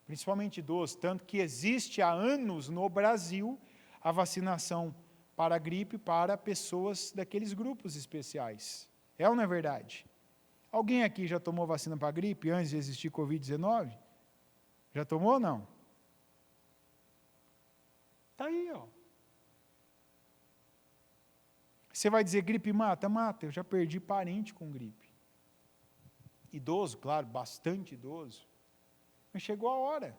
Principalmente idosos, tanto que existe há anos no Brasil a vacinação para a gripe para pessoas daqueles grupos especiais. É ou não é verdade? Alguém aqui já tomou vacina para a gripe antes de existir Covid-19? Já tomou ou não? Está aí, ó. Você vai dizer gripe mata? Mata. Eu já perdi parente com gripe. Idoso, claro, bastante idoso. Mas chegou a hora.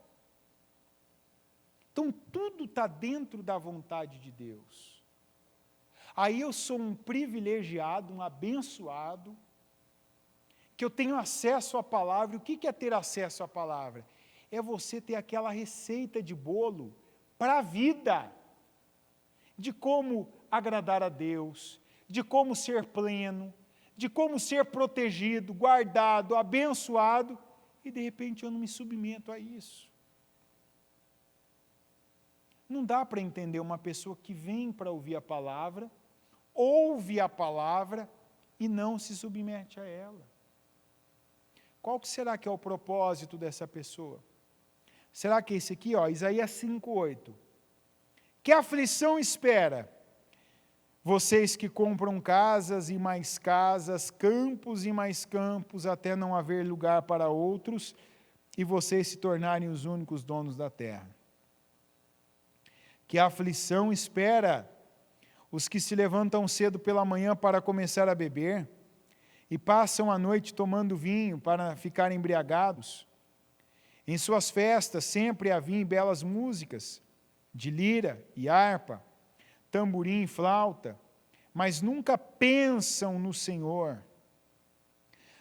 Então, tudo está dentro da vontade de Deus. Aí eu sou um privilegiado, um abençoado, que eu tenho acesso à palavra. O que é ter acesso à palavra? É você ter aquela receita de bolo para a vida, de como agradar a Deus, de como ser pleno, de como ser protegido, guardado, abençoado, e de repente eu não me submeto a isso. Não dá para entender uma pessoa que vem para ouvir a palavra, ouve a palavra e não se submete a ela. Qual que será que é o propósito dessa pessoa? Será que é esse aqui, ó, Isaías 5:8? Que aflição espera vocês que compram casas e mais casas, campos e mais campos, até não haver lugar para outros, e vocês se tornarem os únicos donos da terra. Que aflição espera os que se levantam cedo pela manhã para começar a beber, e passam a noite tomando vinho para ficar embriagados. Em suas festas sempre havia belas músicas, de lira e harpa, tamborim e flauta, mas nunca pensam no Senhor.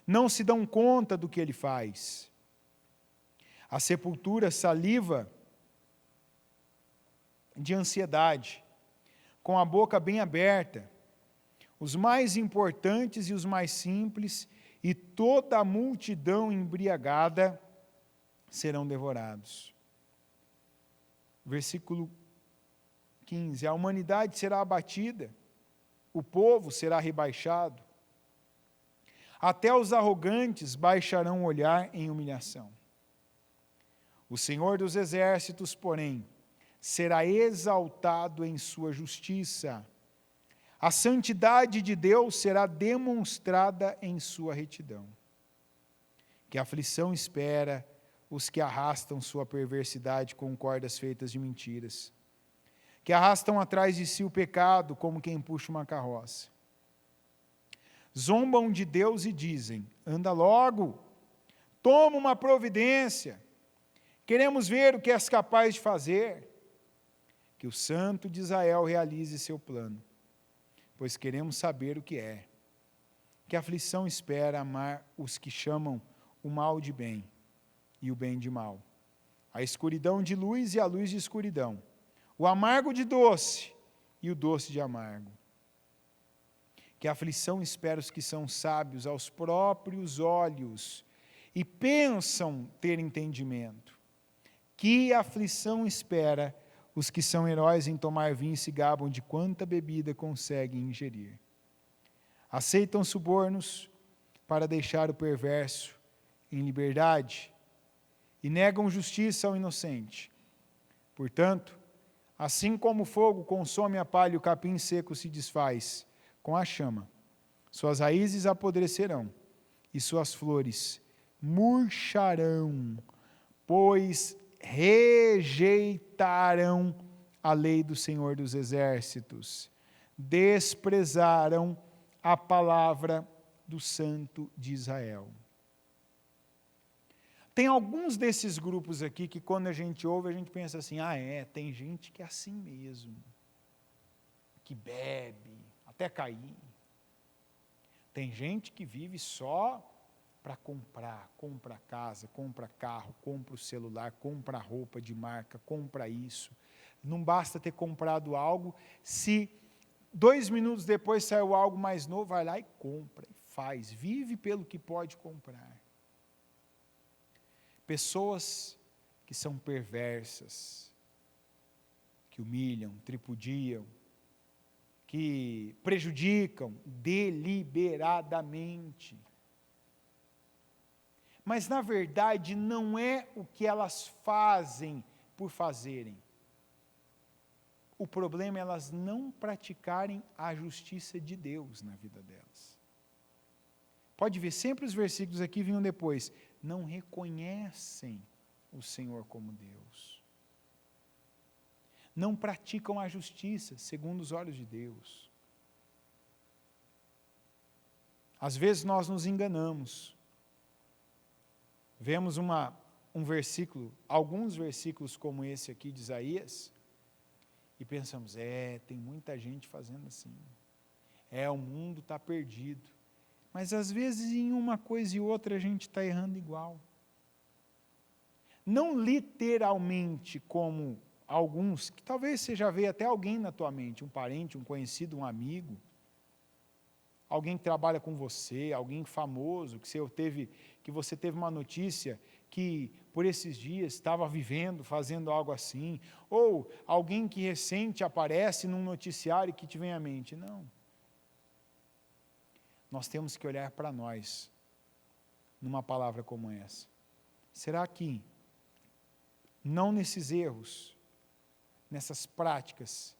Não se dão conta do que Ele faz. A sepultura saliva de ansiedade, com a boca bem aberta, os mais importantes e os mais simples, e toda a multidão embriagada serão devorados. Versículo 15. A humanidade será abatida, o povo será rebaixado, até os arrogantes baixarão o olhar em humilhação. O Senhor dos exércitos, porém, será exaltado em sua justiça. A santidade de Deus será demonstrada em sua retidão. Que aflição espera os que arrastam sua perversidade com cordas feitas de mentiras, que arrastam atrás de si o pecado como quem puxa uma carroça. Zombam de Deus e dizem: anda logo, toma uma providência, queremos ver o que és capaz de fazer. Que o Santo de Israel realize seu plano, pois queremos saber o que é. Que aflição espera amar os que chamam o mal de bem e o bem de mal, a escuridão de luz e a luz de escuridão, o amargo de doce e o doce de amargo. Que aflição espera os que são sábios aos próprios olhos e pensam ter entendimento. Que aflição espera os que são heróis em tomar vinho e se gabam de quanta bebida conseguem ingerir. Aceitam subornos para deixar o perverso em liberdade e negam justiça ao inocente. Portanto, assim como o fogo consome a palha e o capim seco se desfaz com a chama, suas raízes apodrecerão e suas flores murcharão, pois rejeitaram a lei do Senhor dos Exércitos, desprezaram a palavra do Santo de Israel. Tem alguns desses grupos aqui que quando a gente ouve, a gente pensa assim, tem gente que é assim mesmo, que bebe até cair. Tem gente que vive só para compra casa, compra carro, compra o celular, compra roupa de marca, compra isso. Não basta ter comprado algo, se 2 minutos depois saiu algo mais novo, vai lá e compra, e faz, vive pelo que pode comprar. Pessoas que são perversas, que humilham, tripudiam, que prejudicam deliberadamente. Mas, na verdade, não é o que elas fazem por fazerem. O problema é elas não praticarem a justiça de Deus na vida delas. Pode ver, sempre os versículos aqui vinham depois. Não reconhecem o Senhor como Deus. Não praticam a justiça segundo os olhos de Deus. Às vezes nós nos enganamos. Vemos um versículo, alguns versículos como esse aqui de Isaías, e pensamos, tem muita gente fazendo assim. O mundo está perdido. Mas às vezes em uma coisa e outra a gente está errando igual. Não literalmente como alguns, que talvez você já veja até alguém na tua mente, um parente, um conhecido, um amigo, alguém que trabalha com você, alguém famoso, que você teve uma notícia que por esses dias estava vivendo, fazendo algo assim, ou alguém que recente aparece num noticiário que te vem à mente. Não. Nós temos que olhar para nós, numa palavra como essa. Será que, não nesses erros, nessas práticas,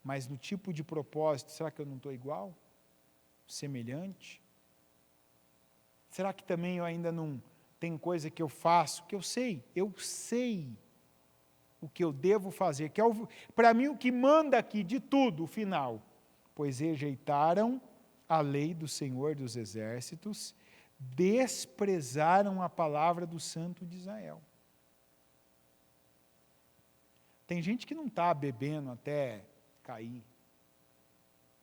mas no tipo de propósito, será que eu não estou igual? Semelhante? Será que também eu ainda não tem coisa que eu faço, que eu sei o que eu devo fazer, que é para mim o que manda aqui de tudo, o final, pois rejeitaram a lei do Senhor dos Exércitos, desprezaram a palavra do Santo de Israel. Tem gente que não está bebendo até cair,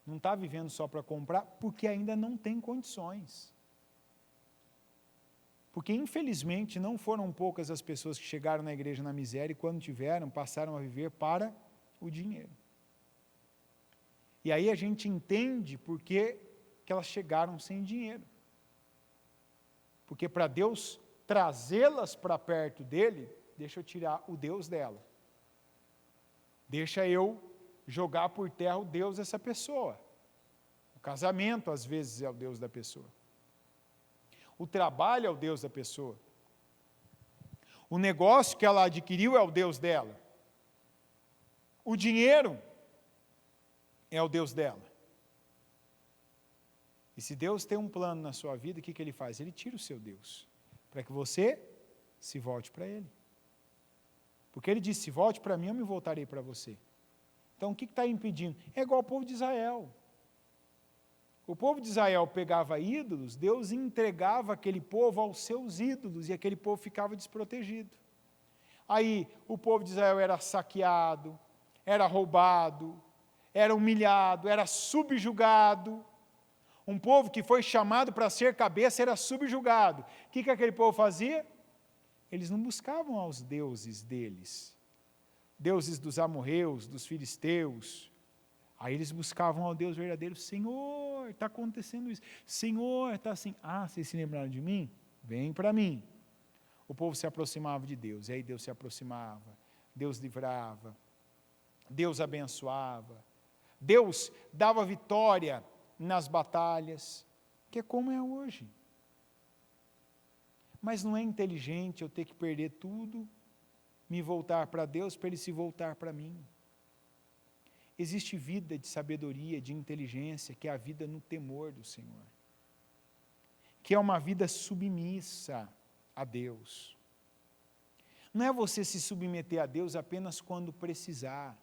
não está vivendo só para comprar, porque ainda não tem condições. Porque, infelizmente, não foram poucas as pessoas que chegaram na igreja na miséria e, quando tiveram, passaram a viver para o dinheiro. E aí a gente entende por que elas chegaram sem dinheiro. Porque para Deus trazê-las para perto dele, deixa eu tirar o Deus dela. Deixa eu jogar por terra o Deus dessa pessoa. O casamento, às vezes, é o Deus da pessoa. O trabalho é o Deus da pessoa. O negócio que ela adquiriu é o Deus dela. O dinheiro é o Deus dela. E se Deus tem um plano na sua vida, o que Ele faz? Ele tira o seu Deus, para que você se volte para Ele. Porque Ele disse, se volte para mim, eu me voltarei para você. Então, o que está impedindo? É igual ao povo de Israel. O povo de Israel pegava ídolos, Deus entregava aquele povo aos seus ídolos, e aquele povo ficava desprotegido. Aí, o povo de Israel era saqueado, era roubado, era humilhado, era subjugado. Um povo que foi chamado para ser cabeça era subjugado. O que aquele povo fazia? Eles não buscavam aos deuses deles, deuses dos amorreus, dos filisteus. Aí eles buscavam ao Deus verdadeiro. Senhor, está acontecendo isso. Senhor, está assim. Ah, vocês se lembraram de mim? Vem para mim. O povo se aproximava de Deus, e aí Deus se aproximava, Deus livrava, Deus abençoava, Deus dava vitória nas batalhas, que é como é hoje. Mas não é inteligente eu ter que perder tudo, me voltar para Deus, para Ele se voltar para mim. Existe vida de sabedoria, de inteligência, que é a vida no temor do Senhor, que é uma vida submissa a Deus. Não é você se submeter a Deus apenas quando precisar.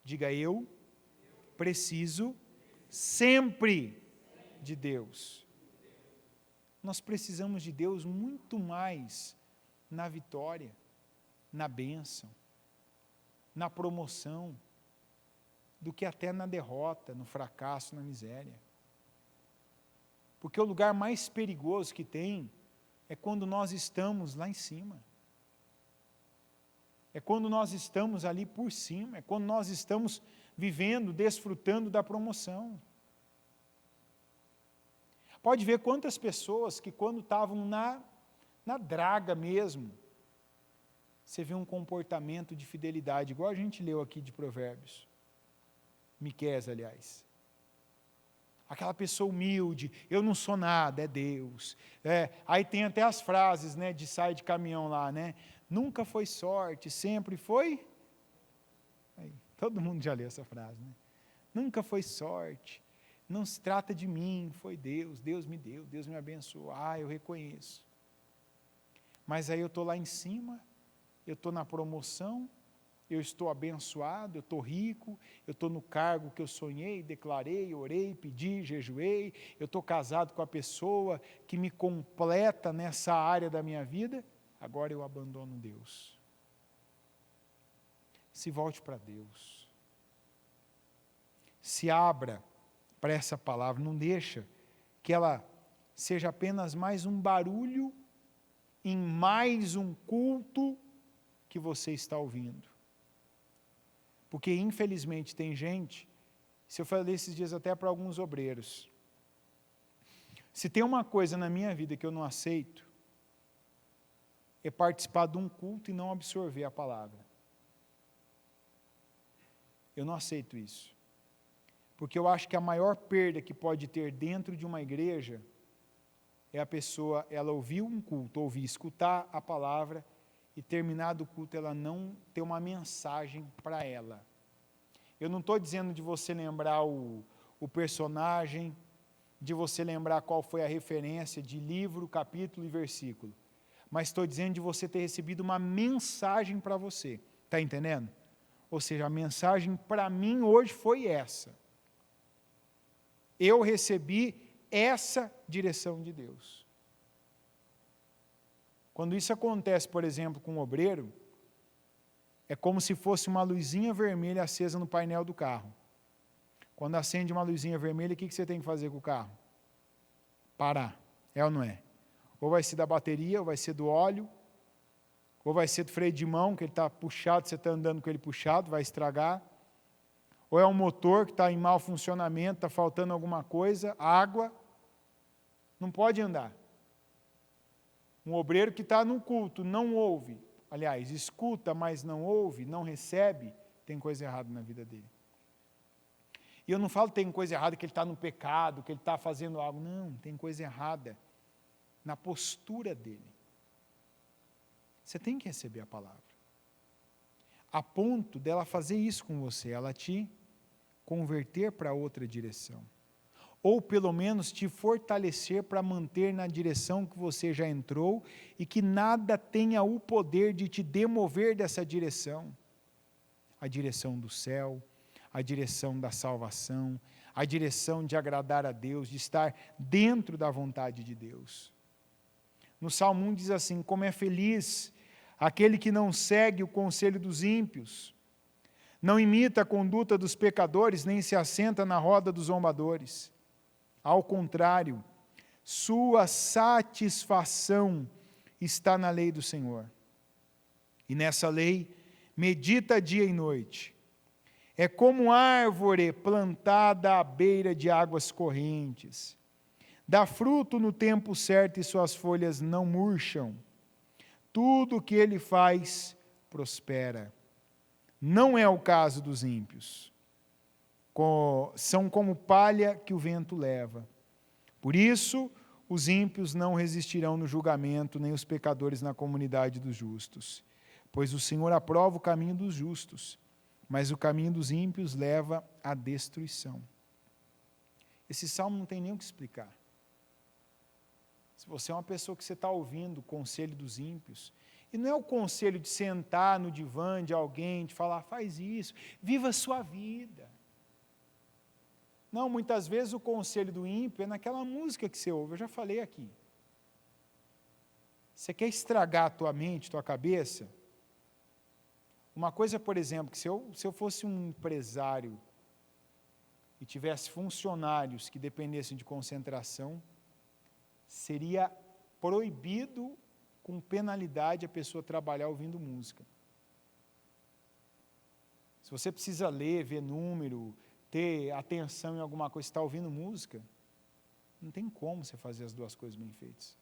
Diga, eu preciso sempre de Deus. Nós precisamos de Deus muito mais na vitória, na bênção, na promoção, do que até na derrota, no fracasso, na miséria. Porque o lugar mais perigoso que tem é quando nós estamos lá em cima. É quando nós estamos ali por cima, é quando nós estamos vivendo, desfrutando da promoção. Pode ver quantas pessoas que quando estavam na draga mesmo, você vê um comportamento de fidelidade, igual a gente leu aqui de Provérbios. Miqueias, aliás. Aquela pessoa humilde, eu não sou nada, é Deus. Aí tem até as frases, né, de sai de caminhão lá, né? Nunca foi sorte, sempre foi... Aí, todo mundo já leu essa frase, né? Nunca foi sorte, não se trata de mim, foi Deus, Deus me deu, Deus me abençoou, eu reconheço. Mas aí eu estou lá em cima, eu estou na promoção, eu estou abençoado, eu estou rico, eu estou no cargo que eu sonhei, declarei, orei, pedi, jejuei, eu estou casado com a pessoa que me completa nessa área da minha vida, agora eu abandono Deus. Se volte para Deus. Se abra para essa palavra, não deixa que ela seja apenas mais um barulho em mais um culto que você está ouvindo. Porque, infelizmente, tem gente, se eu falei esses dias até para alguns obreiros, se tem uma coisa na minha vida que eu não aceito, é participar de um culto e não absorver a palavra. Eu não aceito isso. Porque eu acho que a maior perda que pode ter dentro de uma igreja é a pessoa, ela ouvir um culto, escutar a palavra, e terminado o culto, ela não ter uma mensagem para ela. Eu não estou dizendo de você lembrar o personagem, de você lembrar qual foi a referência de livro, capítulo e versículo, mas estou dizendo de você ter recebido uma mensagem para você. Está entendendo? Ou seja, a mensagem para mim hoje foi essa. Eu recebi essa direção de Deus. Quando isso acontece, por exemplo, com um obreiro, é como se fosse uma luzinha vermelha acesa no painel do carro. Quando acende uma luzinha vermelha, o que você tem que fazer com o carro? Parar. É ou não é? Ou vai ser da bateria, ou vai ser do óleo, ou vai ser do freio de mão, que ele está puxado, você está andando com ele puxado, vai estragar. Ou é um motor que está em mau funcionamento, está faltando alguma coisa, água, não pode andar. Um obreiro que está no culto, não ouve, aliás, escuta, mas não ouve, não recebe, tem coisa errada na vida dele. E eu não falo que tem coisa errada, que ele está no pecado, que ele está fazendo algo, não, tem coisa errada na postura dele. Você tem que receber a palavra. A ponto dela fazer isso com você, ela te converter para outra direção. Ou pelo menos te fortalecer para manter na direção que você já entrou e que nada tenha o poder de te demover dessa direção. A direção do céu, a direção da salvação, a direção de agradar a Deus, de estar dentro da vontade de Deus. No Salmo 1 diz assim: como é feliz aquele que não segue o conselho dos ímpios, não imita a conduta dos pecadores, nem se assenta na roda dos zombadores. Ao contrário, sua satisfação está na lei do Senhor. E nessa lei medita dia e noite. É como árvore plantada à beira de águas correntes. Dá fruto no tempo certo e suas folhas não murcham. Tudo o que ele faz prospera. Não é o caso dos ímpios. São como palha que o vento leva. Por isso, os ímpios não resistirão no julgamento, nem os pecadores na comunidade dos justos. Pois o Senhor aprova o caminho dos justos, mas o caminho dos ímpios leva à destruição. Esse salmo não tem nem o que explicar. Se você é uma pessoa que você está ouvindo o conselho dos ímpios, e não é o conselho de sentar no divã de alguém, de falar, faz isso, viva a sua vida. Não, muitas vezes o conselho do ímpio é naquela música que você ouve, eu já falei aqui. Você quer estragar a tua mente, tua cabeça? Uma coisa, por exemplo, que se eu fosse um empresário e tivesse funcionários que dependessem de concentração, seria proibido, com penalidade, a pessoa trabalhar ouvindo música. Se você precisa ler, ver número, ter atenção em alguma coisa, está ouvindo música, não tem como você fazer as duas coisas bem feitas.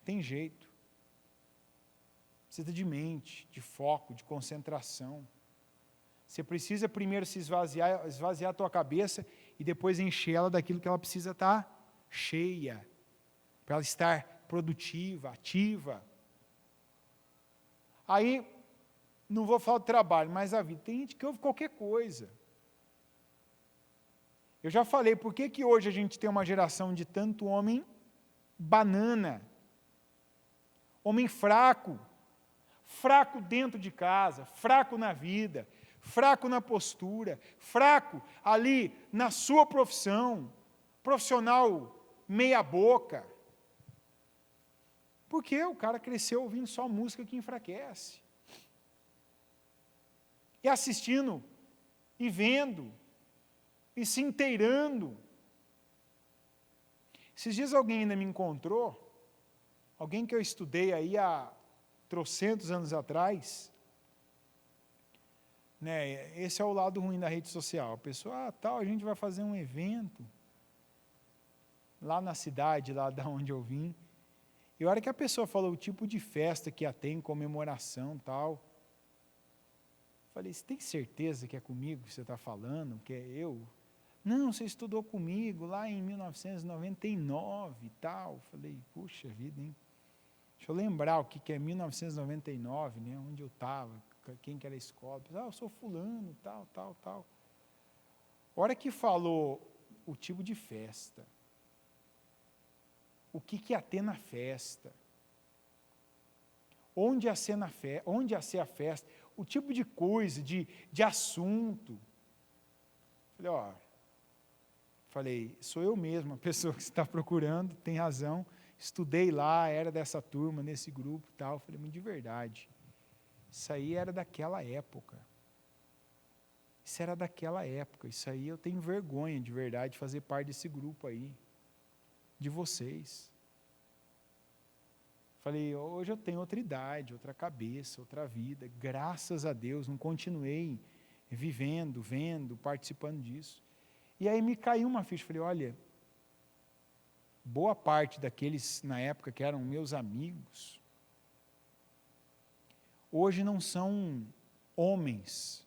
Tem jeito. Precisa de mente, de foco, de concentração. Você precisa primeiro se esvaziar a tua cabeça e depois encher ela daquilo que ela precisa estar cheia, para ela estar produtiva, ativa. Aí, não vou falar do trabalho, mas a vida. Tem gente que ouve qualquer coisa. Eu já falei, por que hoje a gente tem uma geração de tanto homem banana, homem fraco, fraco dentro de casa, fraco na vida, fraco na postura, fraco ali na sua profissão, profissional meia boca. Porque o cara cresceu ouvindo só música que enfraquece. E assistindo, e vendo, e se inteirando. Esses dias alguém ainda me encontrou, alguém que eu estudei aí há trocentos anos atrás, né? Esse é o lado ruim da rede social. A pessoa, a gente vai fazer um evento lá na cidade, lá da onde eu vim. E a hora que a pessoa falou o tipo de festa que ia ter, em comemoração, tal, falei, você tem certeza que é comigo que você está falando, que é eu? Não, você estudou comigo lá em 1999 e tal. Falei, puxa vida, hein? Deixa eu lembrar o que é 1999, né? Onde eu estava, quem que era a escola. Eu sou fulano, tal. A hora que falou o tipo de festa, o que ia ter na festa, onde ia ser a festa, o tipo de coisa, de assunto. Falei, sou eu mesmo, a pessoa que você está procurando, tem razão, estudei lá, era dessa turma, nesse grupo e tal. Falei, mas de verdade, isso aí era daquela época. Isso era daquela época, isso aí eu tenho vergonha de verdade de fazer parte desse grupo aí, de vocês. Falei, hoje eu tenho outra idade, outra cabeça, outra vida, graças a Deus, não continuei vivendo, vendo, participando disso. E aí me caiu uma ficha, falei, olha, boa parte daqueles na época que eram meus amigos, hoje não são homens,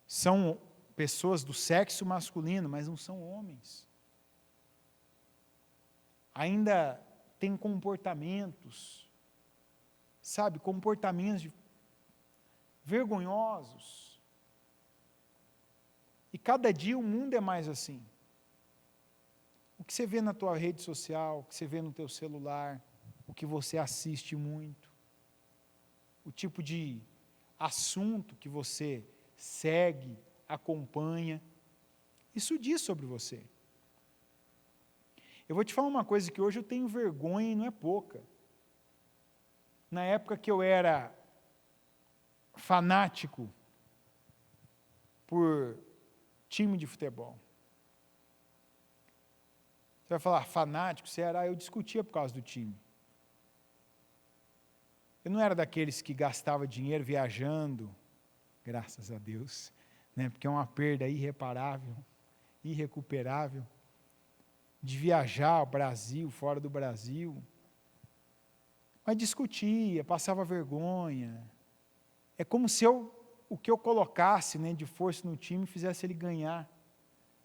são pessoas do sexo masculino, mas não são homens. Ainda tem comportamentos, sabe, comportamentos vergonhosos. E cada dia o mundo é mais assim. O que você vê na tua rede social, o que você vê no teu celular, o que você assiste muito, o tipo de assunto que você segue, acompanha, isso diz sobre você. Eu vou te falar uma coisa que hoje eu tenho vergonha e não é pouca. Na época que eu era fanático por time de futebol. Você vai falar, fanático, eu discutia por causa do time. Eu não era daqueles que gastava dinheiro viajando, graças a Deus, né? Porque é uma perda irreparável, irrecuperável, de viajar ao Brasil, fora do Brasil. Mas discutia, passava vergonha. É como se o que eu colocasse, né, de força no time fizesse ele ganhar,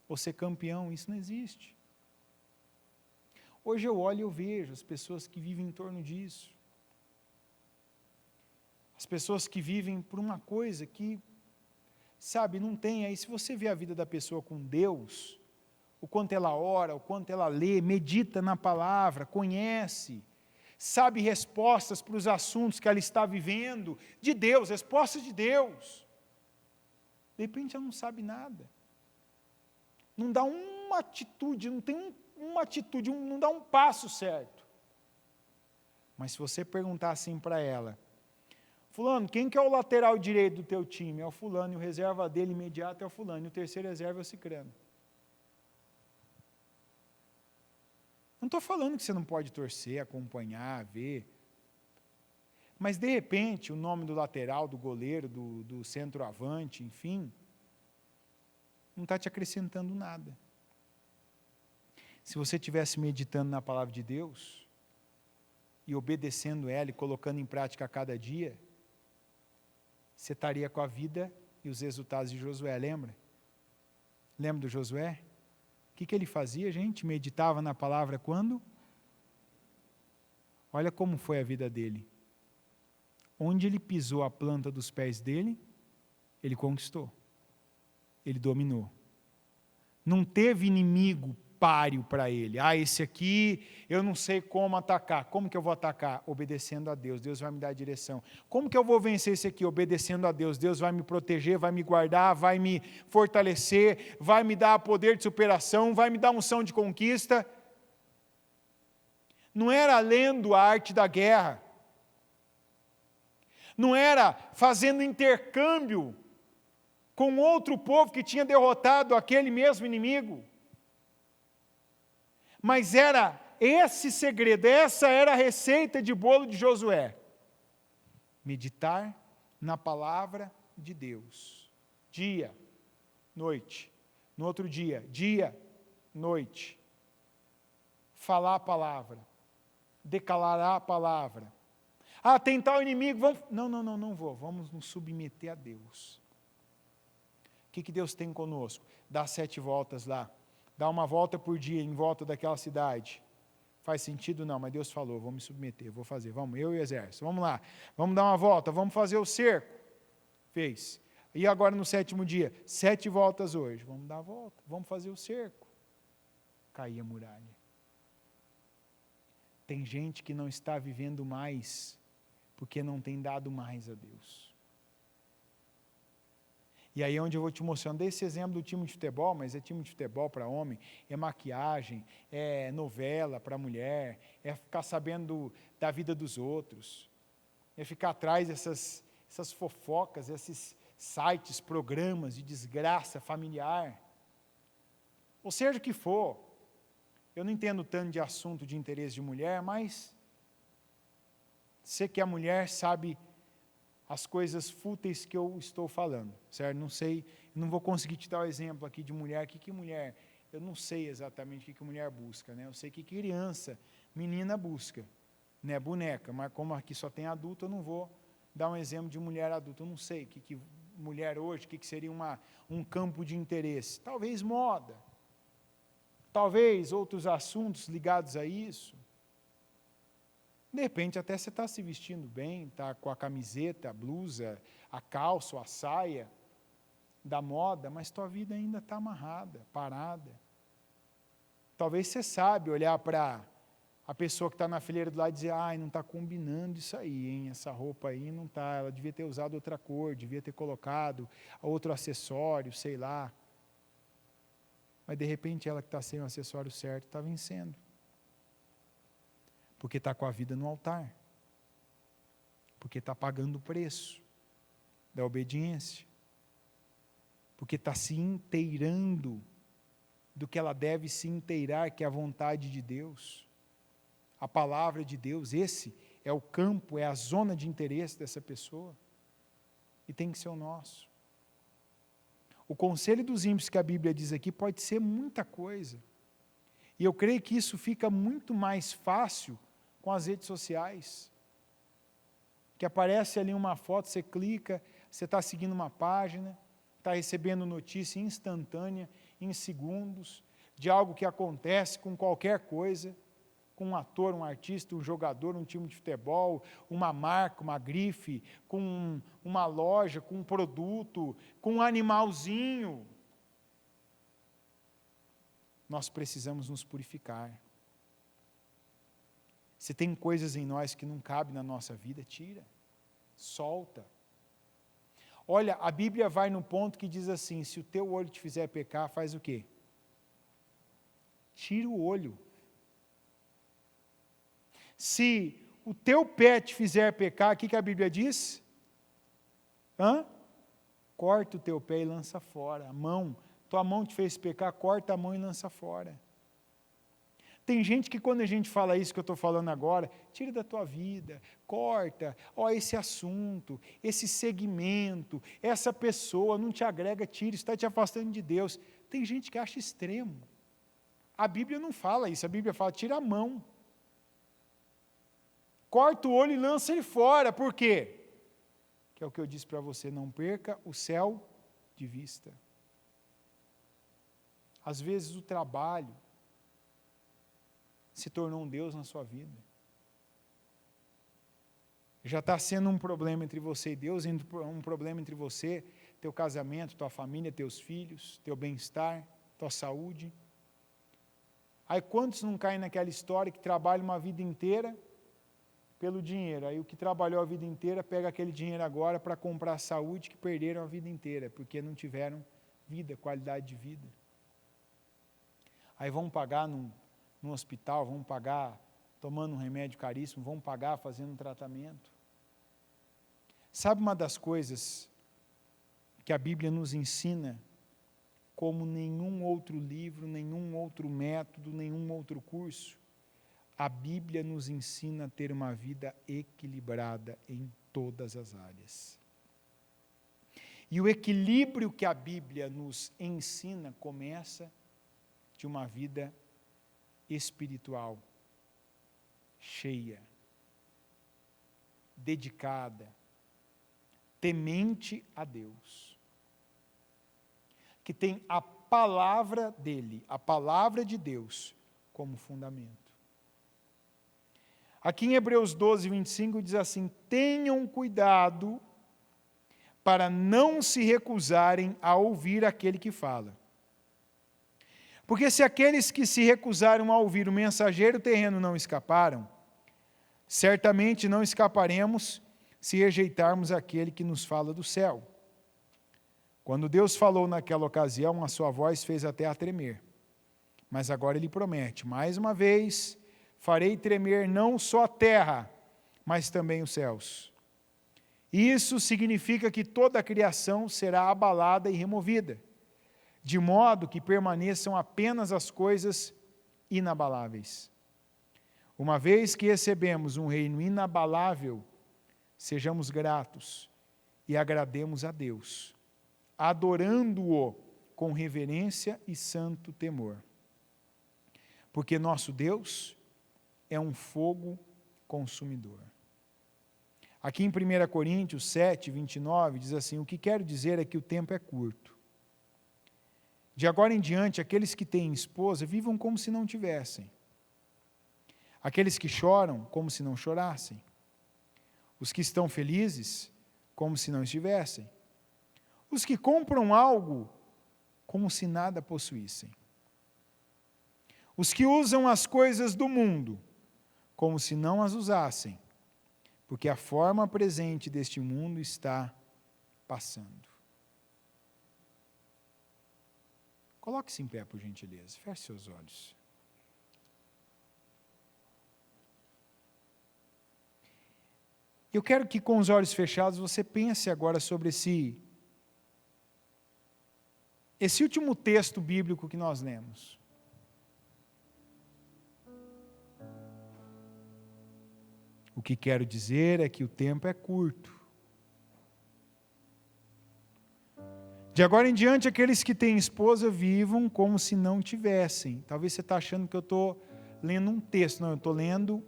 ou ser campeão. Isso não existe. Hoje eu olho e eu vejo as pessoas que vivem em torno disso. As pessoas que vivem por uma coisa que, sabe, não tem. Aí se você vê a vida da pessoa com Deus, o quanto ela ora, o quanto ela lê, medita na palavra, conhece, sabe respostas para os assuntos que ela está vivendo, de Deus, respostas de Deus. De repente ela não sabe nada. Não dá uma atitude, não tem uma atitude, não dá um passo certo. Mas se você perguntar assim para ela, fulano, quem que é o lateral direito do teu time? É o fulano, e o reserva dele imediato é o fulano, e o terceiro reserva é o cicrano. Não estou falando que você não pode torcer, acompanhar, ver, mas de repente o nome do lateral, do goleiro, do centroavante, enfim, não está te acrescentando nada. Se você estivesse meditando na palavra de Deus, e obedecendo ela e colocando em prática a cada dia, você estaria com a vida e os resultados de Josué, lembra? Lembra do Josué? O que ele fazia, gente? Meditava na palavra quando? Olha como foi a vida dele. Onde ele pisou a planta dos pés dele, ele conquistou. Ele dominou. Não teve inimigo páreo para ele. Esse aqui eu não sei como atacar. Como que eu vou atacar? Obedecendo a Deus. Deus vai me dar a direção. Como que eu vou vencer esse aqui? Obedecendo a Deus. Deus vai me proteger, vai me guardar, vai me fortalecer, vai me dar poder de superação, vai me dar unção de conquista. Não era lendo a arte da guerra. Não era fazendo intercâmbio com outro povo que tinha derrotado aquele mesmo inimigo. Mas era esse segredo, essa era a receita de bolo de Josué. Meditar na palavra de Deus. Dia, noite. No outro dia, noite. Falar a palavra. Declarar a palavra. Tem tal inimigo, vamos... Não vou. Vamos nos submeter a Deus. O que Deus tem conosco? Dá 7 voltas lá. Dá uma volta por dia em volta daquela cidade. Faz sentido? Não, mas Deus falou, vou me submeter, vou fazer. Vamos, eu e o exército, vamos lá. Vamos dar uma volta, vamos fazer o cerco. Fez. E agora no 7º dia? 7 voltas hoje. Vamos dar a volta, vamos fazer o cerco. Caía a muralha. Tem gente que não está vivendo mais, porque não tem dado mais a Deus. E aí é onde eu vou te mostrando, dei esse exemplo do time de futebol, mas é time de futebol para homem, é maquiagem, é novela para mulher, é ficar sabendo da vida dos outros, é ficar atrás dessas fofocas, esses sites, programas de desgraça familiar, ou seja o que for. Eu não entendo tanto de assunto de interesse de mulher, mas sei que a mulher sabe as coisas fúteis que eu estou falando, certo? Não sei, não vou conseguir te dar o exemplo aqui de mulher. O que mulher? Eu não sei exatamente o que mulher busca, né? Eu sei que criança, menina busca, né? Boneca, mas como aqui só tem adulto, eu não vou dar um exemplo de mulher adulta. Eu não sei o que mulher hoje, o que seria um campo de interesse. Talvez moda, talvez outros assuntos ligados a isso. De repente até você está se vestindo bem, está com a camiseta, a blusa, a calça, a saia da moda, mas tua vida ainda está amarrada, parada. Talvez você sabe olhar para a pessoa que está na fileira do lado e dizer, não está combinando isso aí, hein? Essa roupa aí não está, ela devia ter usado outra cor, devia ter colocado outro acessório, sei lá. Mas de repente ela que está sem o acessório certo está vencendo. Porque está com a vida no altar. Porque está pagando o preço da obediência. Porque está se inteirando do que ela deve se inteirar, que é a vontade de Deus. A palavra de Deus, esse é o campo, é a zona de interesse dessa pessoa. E tem que ser o nosso. O conselho dos ímpios que a Bíblia diz aqui pode ser muita coisa. E eu creio que isso fica muito mais fácil com as redes sociais. Que aparece ali uma foto, você clica, você está seguindo uma página, está recebendo notícia instantânea, em segundos, de algo que acontece com qualquer coisa, com um ator, um artista, um jogador, um time de futebol, uma marca, uma grife, com uma loja, com um produto, com um animalzinho. Nós precisamos nos purificar. Se tem coisas em nós que não cabem na nossa vida, tira, solta. Olha, a Bíblia vai no ponto que diz assim, se o teu olho te fizer pecar, faz o quê? Tira o olho. Se o teu pé te fizer pecar, o que a Bíblia diz? Corta o teu pé e lança fora. A mão, tua mão te fez pecar, corta a mão e lança fora. Tem gente que quando a gente fala isso que eu estou falando agora, tira da tua vida, corta, esse assunto, esse segmento, essa pessoa não te agrega, tira, está te afastando de Deus. Tem gente que acha extremo. A Bíblia não fala isso, a Bíblia fala, tira a mão. Corta o olho e lança ele fora, por quê? Que é o que eu disse para você, não perca o céu de vista. Às vezes o trabalho se tornou um Deus na sua vida. Já está sendo um problema entre você e Deus, um problema entre você, teu casamento, tua família, teus filhos, teu bem-estar, tua saúde. Aí quantos não caem naquela história que trabalham uma vida inteira pelo dinheiro? Aí o que trabalhou a vida inteira pega aquele dinheiro agora para comprar a saúde que perderam a vida inteira, porque não tiveram vida, qualidade de vida. Aí vão pagar no hospital, vão pagar tomando um remédio caríssimo, vão pagar fazendo um tratamento. Sabe uma das coisas que a Bíblia nos ensina, como nenhum outro livro, nenhum outro método, nenhum outro curso? A Bíblia nos ensina a ter uma vida equilibrada em todas as áreas. E o equilíbrio que a Bíblia nos ensina começa de uma vida espiritual, cheia, dedicada, temente a Deus, que tem a palavra dele, a palavra de Deus, como fundamento. Aqui em Hebreus 12, 25 diz assim, tenham cuidado para não se recusarem a ouvir aquele que fala. Porque se aqueles que se recusaram a ouvir o mensageiro terreno não escaparam, certamente não escaparemos se rejeitarmos aquele que nos fala do céu. Quando Deus falou naquela ocasião, a sua voz fez a terra tremer. Mas agora ele promete, mais uma vez, farei tremer não só a terra, mas também os céus. Isso significa que toda a criação será abalada e removida, de modo que permaneçam apenas as coisas inabaláveis. Uma vez que recebemos um reino inabalável, sejamos gratos e agrademos a Deus, adorando-o com reverência e santo temor. Porque nosso Deus é um fogo consumidor. Aqui em 1 Coríntios 7, 29, diz assim, o que quero dizer é que o tempo é curto. De agora em diante, aqueles que têm esposa, vivam como se não tivessem. Aqueles que choram, como se não chorassem. Os que estão felizes, como se não estivessem. Os que compram algo, como se nada possuíssem. Os que usam as coisas do mundo, como se não as usassem, porque a forma presente deste mundo está passando. Coloque-se em pé, por gentileza. Feche seus olhos. Eu quero que com os olhos fechados você pense agora sobre esse último texto bíblico que nós lemos. O que quero dizer é que o tempo é curto. De agora em diante, aqueles que têm esposa vivam como se não tivessem. Talvez você está achando que eu estou lendo um texto. Não, eu estou lendo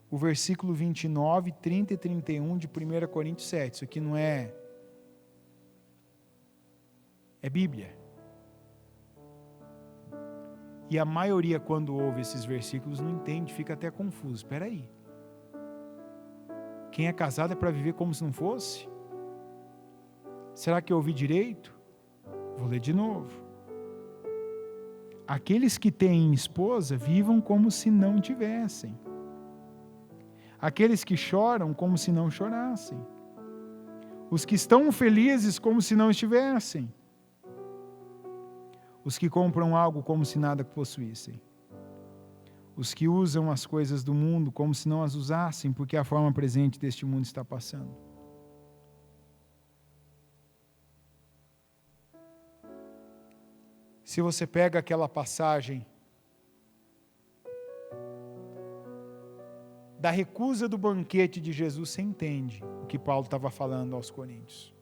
o versículo 29, 30 e 31 de 1 Coríntios 7. Isso aqui não é Bíblia. E a maioria, quando ouve esses versículos, não entende, fica até confuso. Espera aí. Quem é casado é para viver como se não fosse? Será que eu ouvi direito? Vou ler de novo. Aqueles que têm esposa, vivam como se não tivessem. Aqueles que choram, como se não chorassem. Os que estão felizes, como se não estivessem. Os que compram algo, como se nada possuíssem. Os que usam as coisas do mundo, como se não as usassem, porque a forma presente deste mundo está passando. Se você pega aquela passagem da recusa do banquete de Jesus, você entende o que Paulo estava falando aos Coríntios.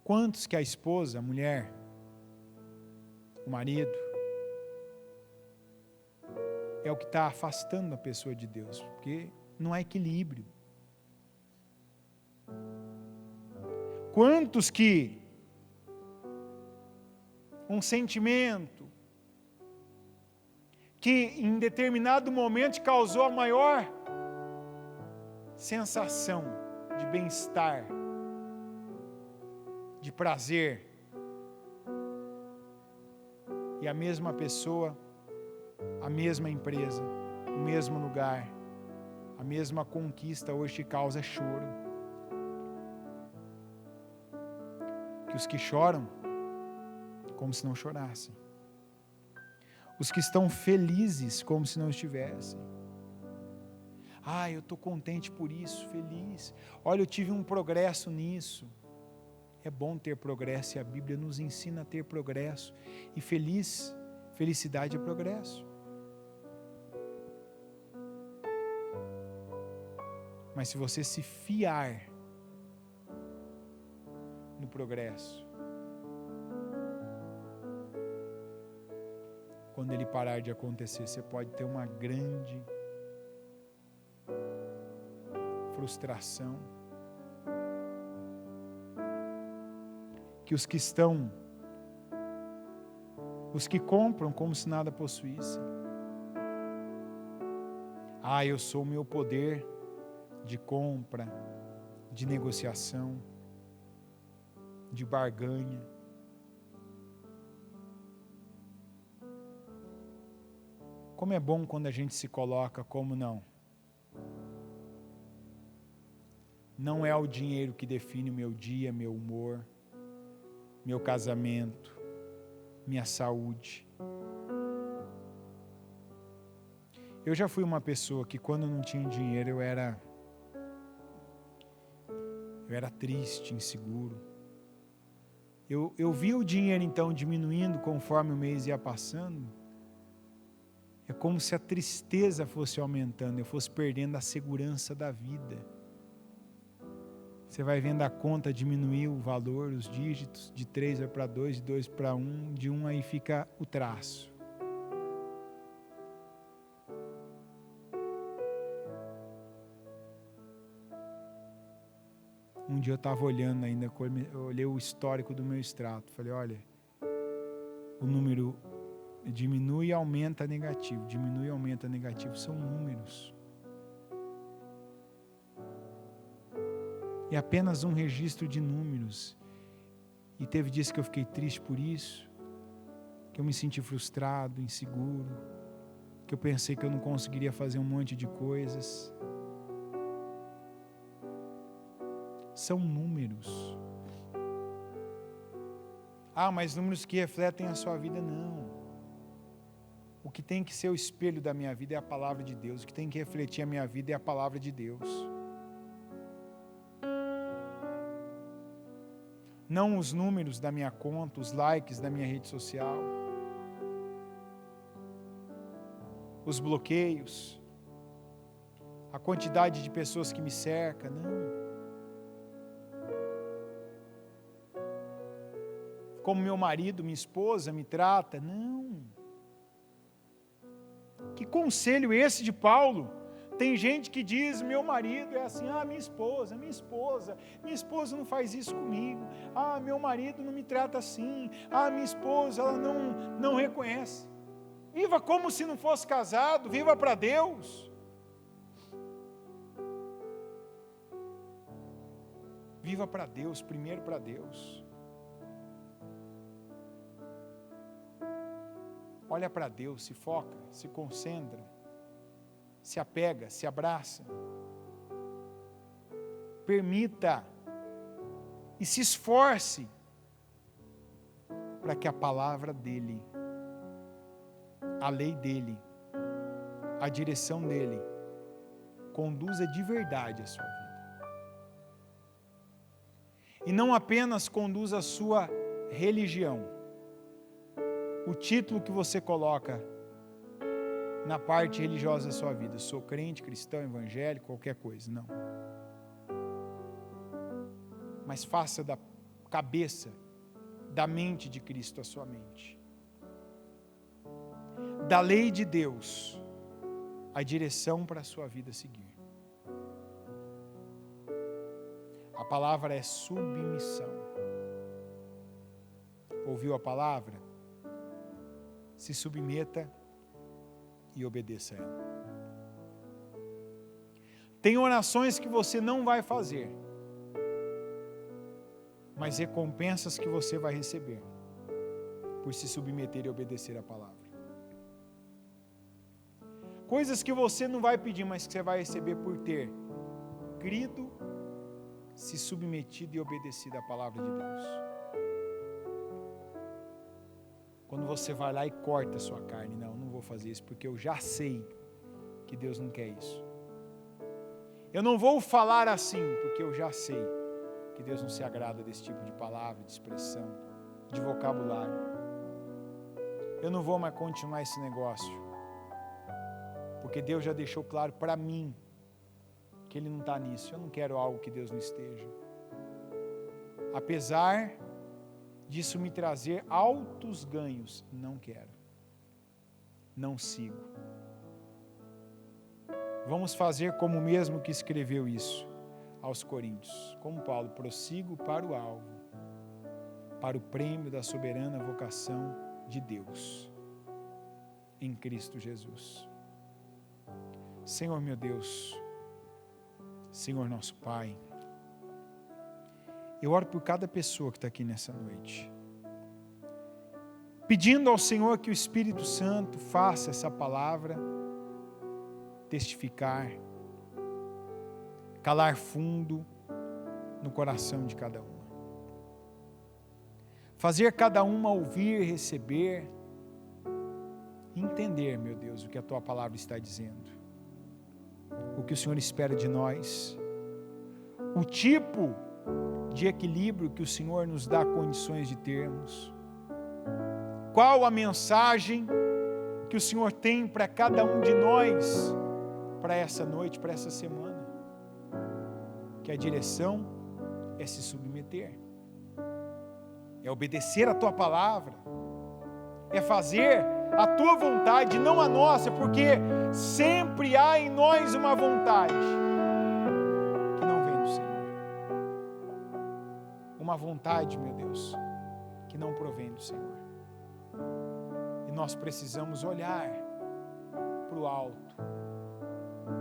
Quantos que a esposa, a mulher, o marido, é o que está afastando a pessoa de Deus, porque não há equilíbrio. Quantos que um sentimento que em determinado momento causou a maior sensação de bem-estar, de prazer, e a mesma pessoa, a mesma empresa, o mesmo lugar, a mesma conquista hoje te causa choro. Que os que choram, como se não chorassem. Os que estão felizes, como se não estivessem. Eu estou contente por isso, feliz. Olha, eu tive um progresso nisso. É bom ter progresso e a Bíblia nos ensina a ter progresso. E felicidade é progresso. Mas se você se fiar no progresso, quando ele parar de acontecer, você pode ter uma grande frustração. Que os que compram como se nada possuíssem. Eu sou o meu poder de compra, de negociação, de barganha. Como é bom quando a gente se coloca como não. Não é o dinheiro que define o meu dia, meu humor, meu casamento, minha saúde. Eu já fui uma pessoa que quando não tinha dinheiro eu era triste, inseguro. Eu via o dinheiro então diminuindo conforme o mês ia passando. É como se a tristeza fosse aumentando, eu fosse perdendo a segurança da vida. Você vai vendo a conta diminuir o valor, os dígitos, de 3 vai para 2, de 2 para 1, de 1 aí fica o traço. Um dia eu estava olhando ainda, eu olhei o histórico do meu extrato, falei, olha, o número Diminui e aumenta negativo, diminui e aumenta negativo, são números. É apenas um registro de números. E teve dias que eu fiquei triste por isso, que eu me senti frustrado, inseguro, que eu pensei que eu não conseguiria fazer um monte de coisas. São números. Ah, mas números que refletem a sua vida, não. O que tem que ser o espelho da minha vida é a palavra de Deus. O que tem que refletir a minha vida é a palavra de Deus. Não os números da minha conta, os likes da minha rede social, os bloqueios, a quantidade de pessoas que me cerca, não. Como meu marido, minha esposa me trata, não. Que conselho esse de Paulo? Tem gente que diz, meu marido é assim, minha esposa não faz isso comigo, meu marido não me trata assim, minha esposa, ela não reconhece. Viva como se não fosse casado, viva para Deus. Viva para Deus, primeiro para Deus. Olha para Deus, se foca, se concentra. Se apega, se abraça. Permita e se esforce para que a palavra dele, a lei dele, a direção dele, conduza de verdade a sua vida. E não apenas conduza a sua religião, o título que você coloca na parte religiosa da sua vida. Sou crente, cristão, evangélico, qualquer coisa. Não. Mas faça da cabeça, da mente de Cristo a sua mente. Da lei de Deus, a direção para a sua vida seguir. A palavra é submissão. Ouviu a palavra? Se submeta e obedeça a ela. Tem orações que você não vai fazer, mas recompensas que você vai receber por se submeter e obedecer a palavra. Coisas que você não vai pedir, mas que você vai receber por ter crido, se submetido e obedecido à palavra de Deus. Quando você vai lá e corta a sua carne, não vou fazer isso, porque eu já sei que Deus não quer isso. Eu não vou falar assim, porque eu já sei que Deus não se agrada desse tipo de palavra, de expressão, de vocabulário. Eu não vou mais continuar esse negócio, porque Deus já deixou claro para mim que Ele não está nisso. Eu não quero algo que Deus não esteja. Apesar disso me trazer altos ganhos, não quero. Não sigo. Vamos fazer como o mesmo que escreveu isso aos Coríntios. Como Paulo, prossigo para o alvo, para o prêmio da soberana vocação de Deus, em Cristo Jesus. Senhor meu Deus, Senhor nosso Pai, eu oro por cada pessoa que está aqui nessa noite, pedindo ao Senhor que o Espírito Santo faça essa palavra testificar, calar fundo no coração de cada uma. Fazer cada uma ouvir, receber, entender, meu Deus, o que a Tua palavra está dizendo, o que o Senhor espera de nós, o tipo de equilíbrio que o Senhor nos dá condições de termos, qual a mensagem que o Senhor tem para cada um de nós, para essa noite, para essa semana, que a direção é se submeter, é obedecer a Tua palavra, é fazer a Tua vontade, não a nossa, porque sempre há em nós uma vontade que não vem do Senhor, uma vontade, meu Deus, que não provém do Senhor. E nós precisamos olhar para o alto.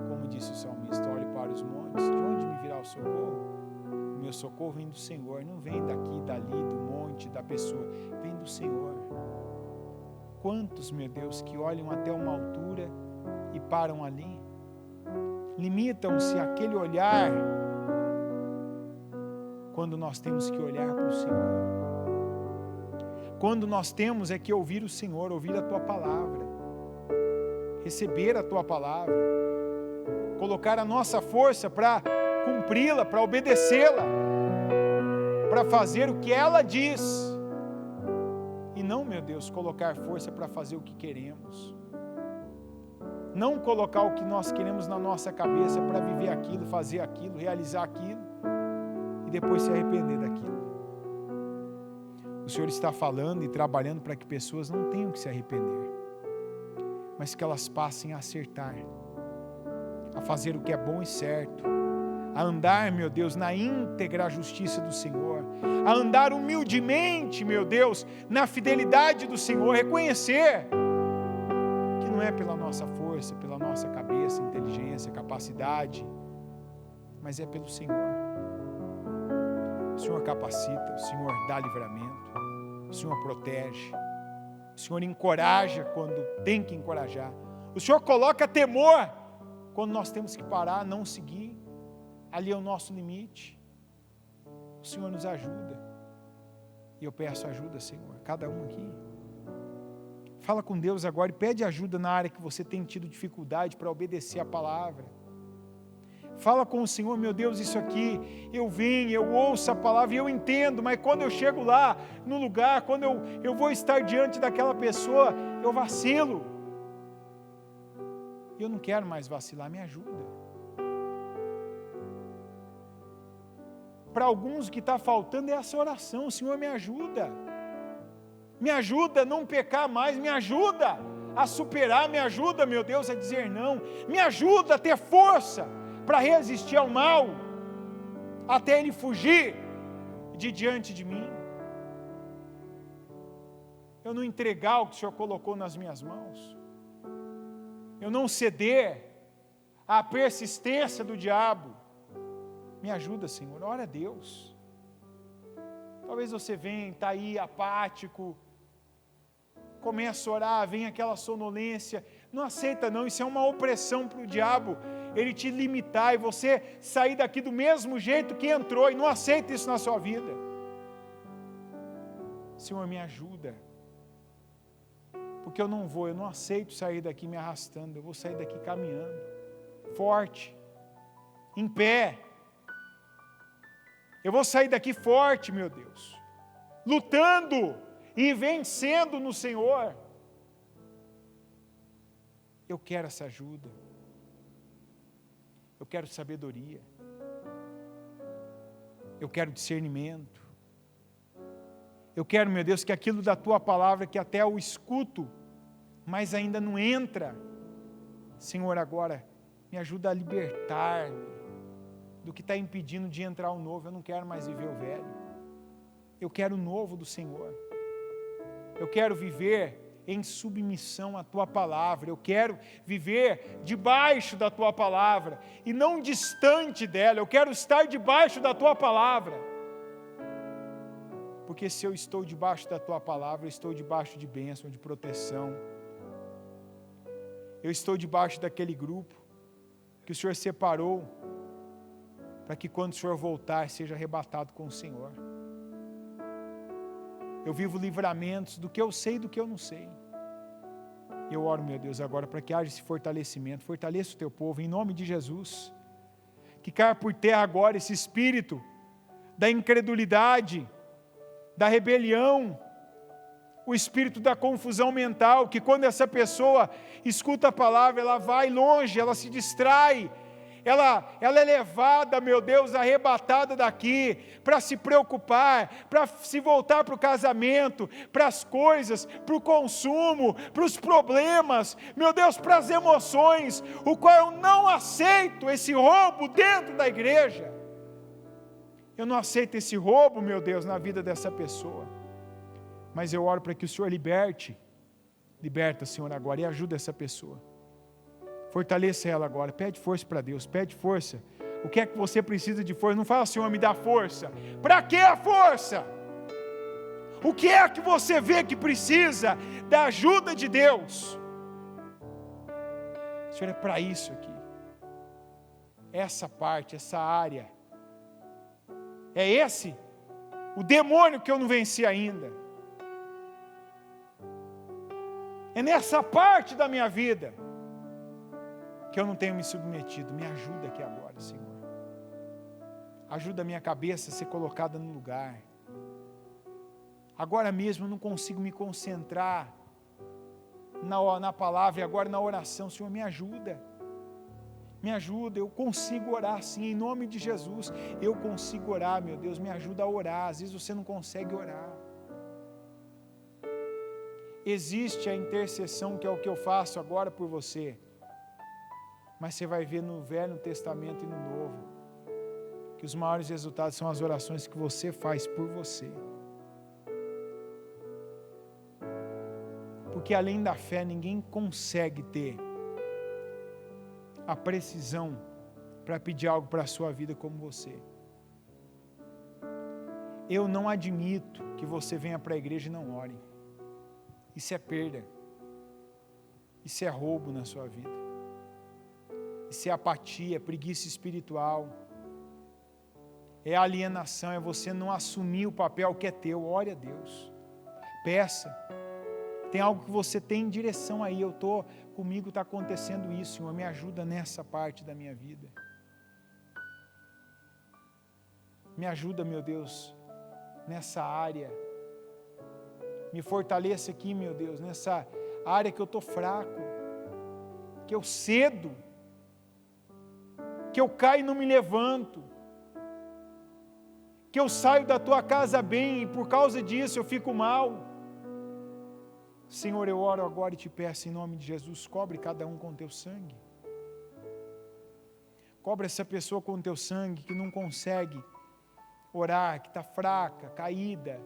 Como disse o salmista, olhe para os montes, de onde me virá o socorro? O meu socorro vem do Senhor, não vem daqui, dali, do monte, da pessoa, vem do Senhor. Quantos, meu Deus, que olham até uma altura e param ali? Limitam-se àquele olhar, quando nós temos que olhar para o Senhor. Quando nós temos é que ouvir o Senhor, ouvir a Tua palavra, receber a Tua palavra, colocar a nossa força para cumpri-la, para obedecê-la, para fazer o que ela diz. E não, meu Deus, colocar força para fazer o que queremos. Não colocar o que nós queremos na nossa cabeça para viver aquilo, fazer aquilo, realizar aquilo e depois se arrepender daquilo. O Senhor está falando e trabalhando para que pessoas não tenham que se arrepender, mas que elas passem a acertar, a fazer o que é bom e certo, a andar, meu Deus, na íntegra justiça do Senhor, a andar humildemente, meu Deus, na fidelidade do Senhor, reconhecer que não é pela nossa força, pela nossa cabeça, inteligência, capacidade, mas é pelo Senhor. O Senhor capacita, o Senhor dá livramento, o Senhor protege, o Senhor encoraja quando tem que encorajar, o Senhor coloca temor quando nós temos que parar, não seguir, ali é o nosso limite. O Senhor nos ajuda, e eu peço ajuda, Senhor, cada um aqui. Fala com Deus agora e pede ajuda na área que você tem tido dificuldade para obedecer a palavra. Fala com o Senhor, meu Deus, isso aqui, eu venho, eu ouço a palavra e eu entendo, mas quando eu chego lá no lugar, quando eu vou estar diante daquela pessoa, eu vacilo. Eu não quero mais vacilar, me ajuda. Para alguns o que está faltando é essa oração, Senhor, me ajuda. Me ajuda a não pecar mais, me ajuda a superar, me ajuda, meu Deus, a dizer não, me ajuda a ter força para resistir ao mal, até ele fugir de diante de mim. Eu não entregar o que o Senhor colocou nas minhas mãos, eu não ceder à persistência do diabo. Me ajuda, Senhor, ora a Deus. Talvez você venha, está aí apático, começa a orar, vem aquela sonolência, não aceita não, isso é uma opressão para o diabo, ele te limitar e você sair daqui do mesmo jeito que entrou, e não aceita isso na sua vida. Senhor, me ajuda, porque eu não aceito sair daqui me arrastando, eu vou sair daqui caminhando, forte, em pé, eu vou sair daqui forte, meu Deus, lutando e vencendo no Senhor. Eu quero essa ajuda, eu quero sabedoria, eu quero discernimento, eu quero, meu Deus, que aquilo da Tua palavra, que até eu escuto, mas ainda não entra, Senhor, agora me ajuda a libertar-me do que está impedindo de entrar o novo. Eu não quero mais viver o velho, eu quero o novo do Senhor, eu quero viver em submissão à Tua palavra, eu quero viver debaixo da Tua palavra, e não distante dela, eu quero estar debaixo da Tua palavra, porque se eu estou debaixo da Tua palavra, eu estou debaixo de bênção, de proteção, eu estou debaixo daquele grupo que o Senhor separou, para que quando o Senhor voltar, seja arrebatado com o Senhor. Eu vivo livramentos do que eu sei e do que eu não sei. Eu oro, meu Deus, agora para que haja esse fortalecimento, fortaleça o Teu povo, em nome de Jesus, que caia por terra agora esse espírito da incredulidade, da rebelião, o espírito da confusão mental, que quando essa pessoa escuta a palavra, ela vai longe, ela se distrai, ela é levada, meu Deus, arrebatada daqui, para se preocupar, para se voltar para o casamento, para as coisas, para o consumo, para os problemas, meu Deus, para as emoções, o qual eu não aceito esse roubo dentro da igreja. Eu não aceito esse roubo, meu Deus, na vida dessa pessoa, mas eu oro para que o Senhor liberte Liberta, Senhor, agora e ajuda essa pessoa. Fortaleça ela agora. Pede força para Deus, pede força. O que é que você precisa de força? Não fala, Senhor, me dá força. Para que a força? O que é que você vê que precisa da ajuda de Deus? Senhor, é para isso aqui. Essa parte, essa área. É esse o demônio que eu não venci ainda. É nessa parte da minha vida que eu não tenho me submetido. Me ajuda aqui agora, Senhor. Ajuda a minha cabeça a ser colocada no lugar. Agora mesmo eu não consigo me concentrar na palavra e agora na oração. Senhor, me ajuda. Me ajuda, eu consigo orar sim, em nome de Jesus. Eu consigo orar, meu Deus, me ajuda a orar. Às vezes você não consegue orar. Existe a intercessão, que é o que eu faço agora por você. Mas você vai ver no Velho Testamento e no Novo, que os maiores resultados são as orações que você faz por você. Porque além da fé, ninguém consegue ter a precisão para pedir algo para a sua vida como você. Eu não admito que você venha para a igreja e não ore. Isso é perda. Isso é roubo na sua vida. Isso é apatia, preguiça espiritual. É alienação, é você não assumir o papel que é teu. Ore a Deus. Peça. Tem algo que você tem em direção aí. Comigo está acontecendo isso, Senhor. Me ajuda nessa parte da minha vida. Me ajuda, meu Deus, nessa área. Me fortaleça aqui, meu Deus, nessa área que eu estou fraco, que eu cedo, que eu caio e não me levanto, que eu saio da tua casa bem e por causa disso eu fico mal. Senhor, eu oro agora e te peço em nome de Jesus, cobre cada um com teu sangue. Cobre essa pessoa com teu sangue que não consegue orar, que está fraca, caída,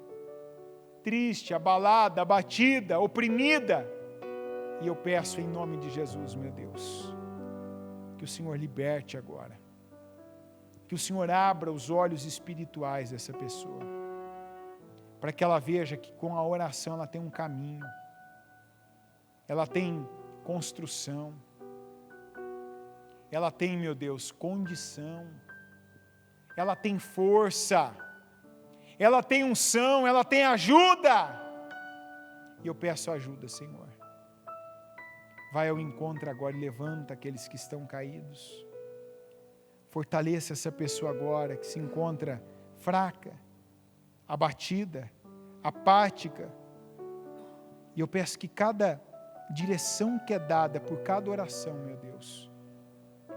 triste, abalada, abatida, oprimida. E eu peço em nome de Jesus, meu Deus, que o Senhor liberte agora. Que o Senhor abra os olhos espirituais dessa pessoa, para que ela veja que com a oração ela tem um caminho, ela tem construção, ela tem, meu Deus, condição, ela tem força, ela tem unção, ela tem ajuda. E eu peço ajuda, Senhor. Vai ao encontro agora e levanta aqueles que estão caídos. Fortaleça essa pessoa agora que se encontra fraca, abatida, apática. E eu peço que cada direção que é dada por cada oração, meu Deus,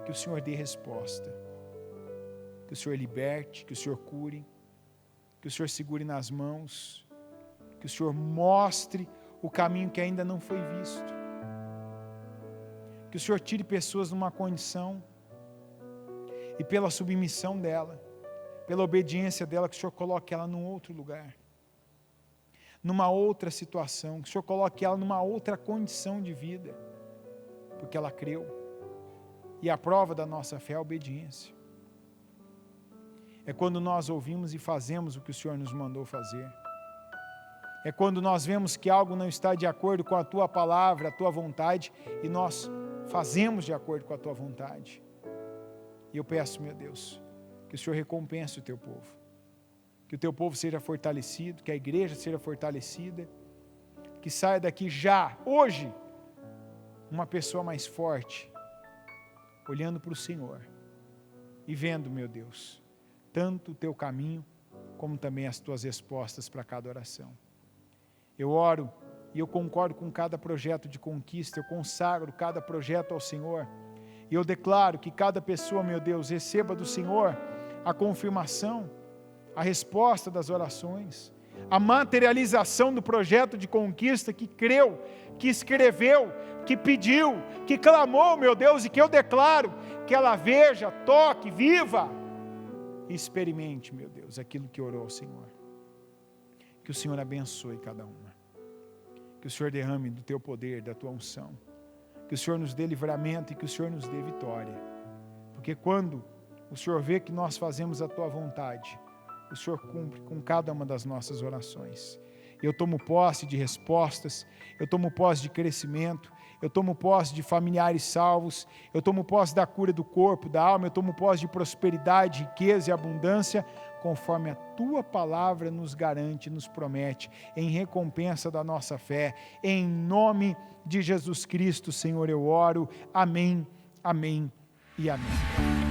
que o Senhor dê resposta, que o Senhor liberte, que o Senhor cure, que o Senhor segure nas mãos, que o Senhor mostre o caminho que ainda não foi visto, que o Senhor tire pessoas de uma condição e pela submissão dela, pela obediência dela, que o Senhor coloque ela num outro lugar, numa outra situação, que o Senhor coloque ela numa outra condição de vida, porque ela creu. E a prova da nossa fé é a obediência. É quando nós ouvimos e fazemos o que o Senhor nos mandou fazer. É quando nós vemos que algo não está de acordo com a Tua palavra, a Tua vontade, e nós fazemos de acordo com a Tua vontade. E eu peço, meu Deus, que o Senhor recompense o Teu povo. Que o Teu povo seja fortalecido, que a igreja seja fortalecida, que saia daqui já, hoje, uma pessoa mais forte, olhando para o Senhor e vendo, meu Deus, tanto o Teu caminho, como também as Tuas respostas para cada oração. Eu oro e eu concordo com cada projeto de conquista, eu consagro cada projeto ao Senhor, e eu declaro que cada pessoa, meu Deus, receba do Senhor a confirmação, a resposta das orações, a materialização do projeto de conquista que creu, que escreveu, que pediu, que clamou, meu Deus, e que eu declaro que ela veja, toque, viva e experimente, meu Deus, aquilo que orou ao Senhor. Que o Senhor abençoe cada uma. que o Senhor derrame do teu poder, da tua unção, que o Senhor nos dê livramento e que o Senhor nos dê vitória, porque quando o Senhor vê que nós fazemos a tua vontade, o Senhor cumpre com cada uma das nossas orações. Eu tomo posse de respostas, eu tomo posse de crescimento, eu tomo posse de familiares salvos, eu tomo posse da cura do corpo, da alma, eu tomo posse de prosperidade, riqueza e abundância, conforme a tua palavra nos garante, nos promete, em recompensa da nossa fé. Em nome de Jesus Cristo, Senhor, eu oro. Amém, amém e amém.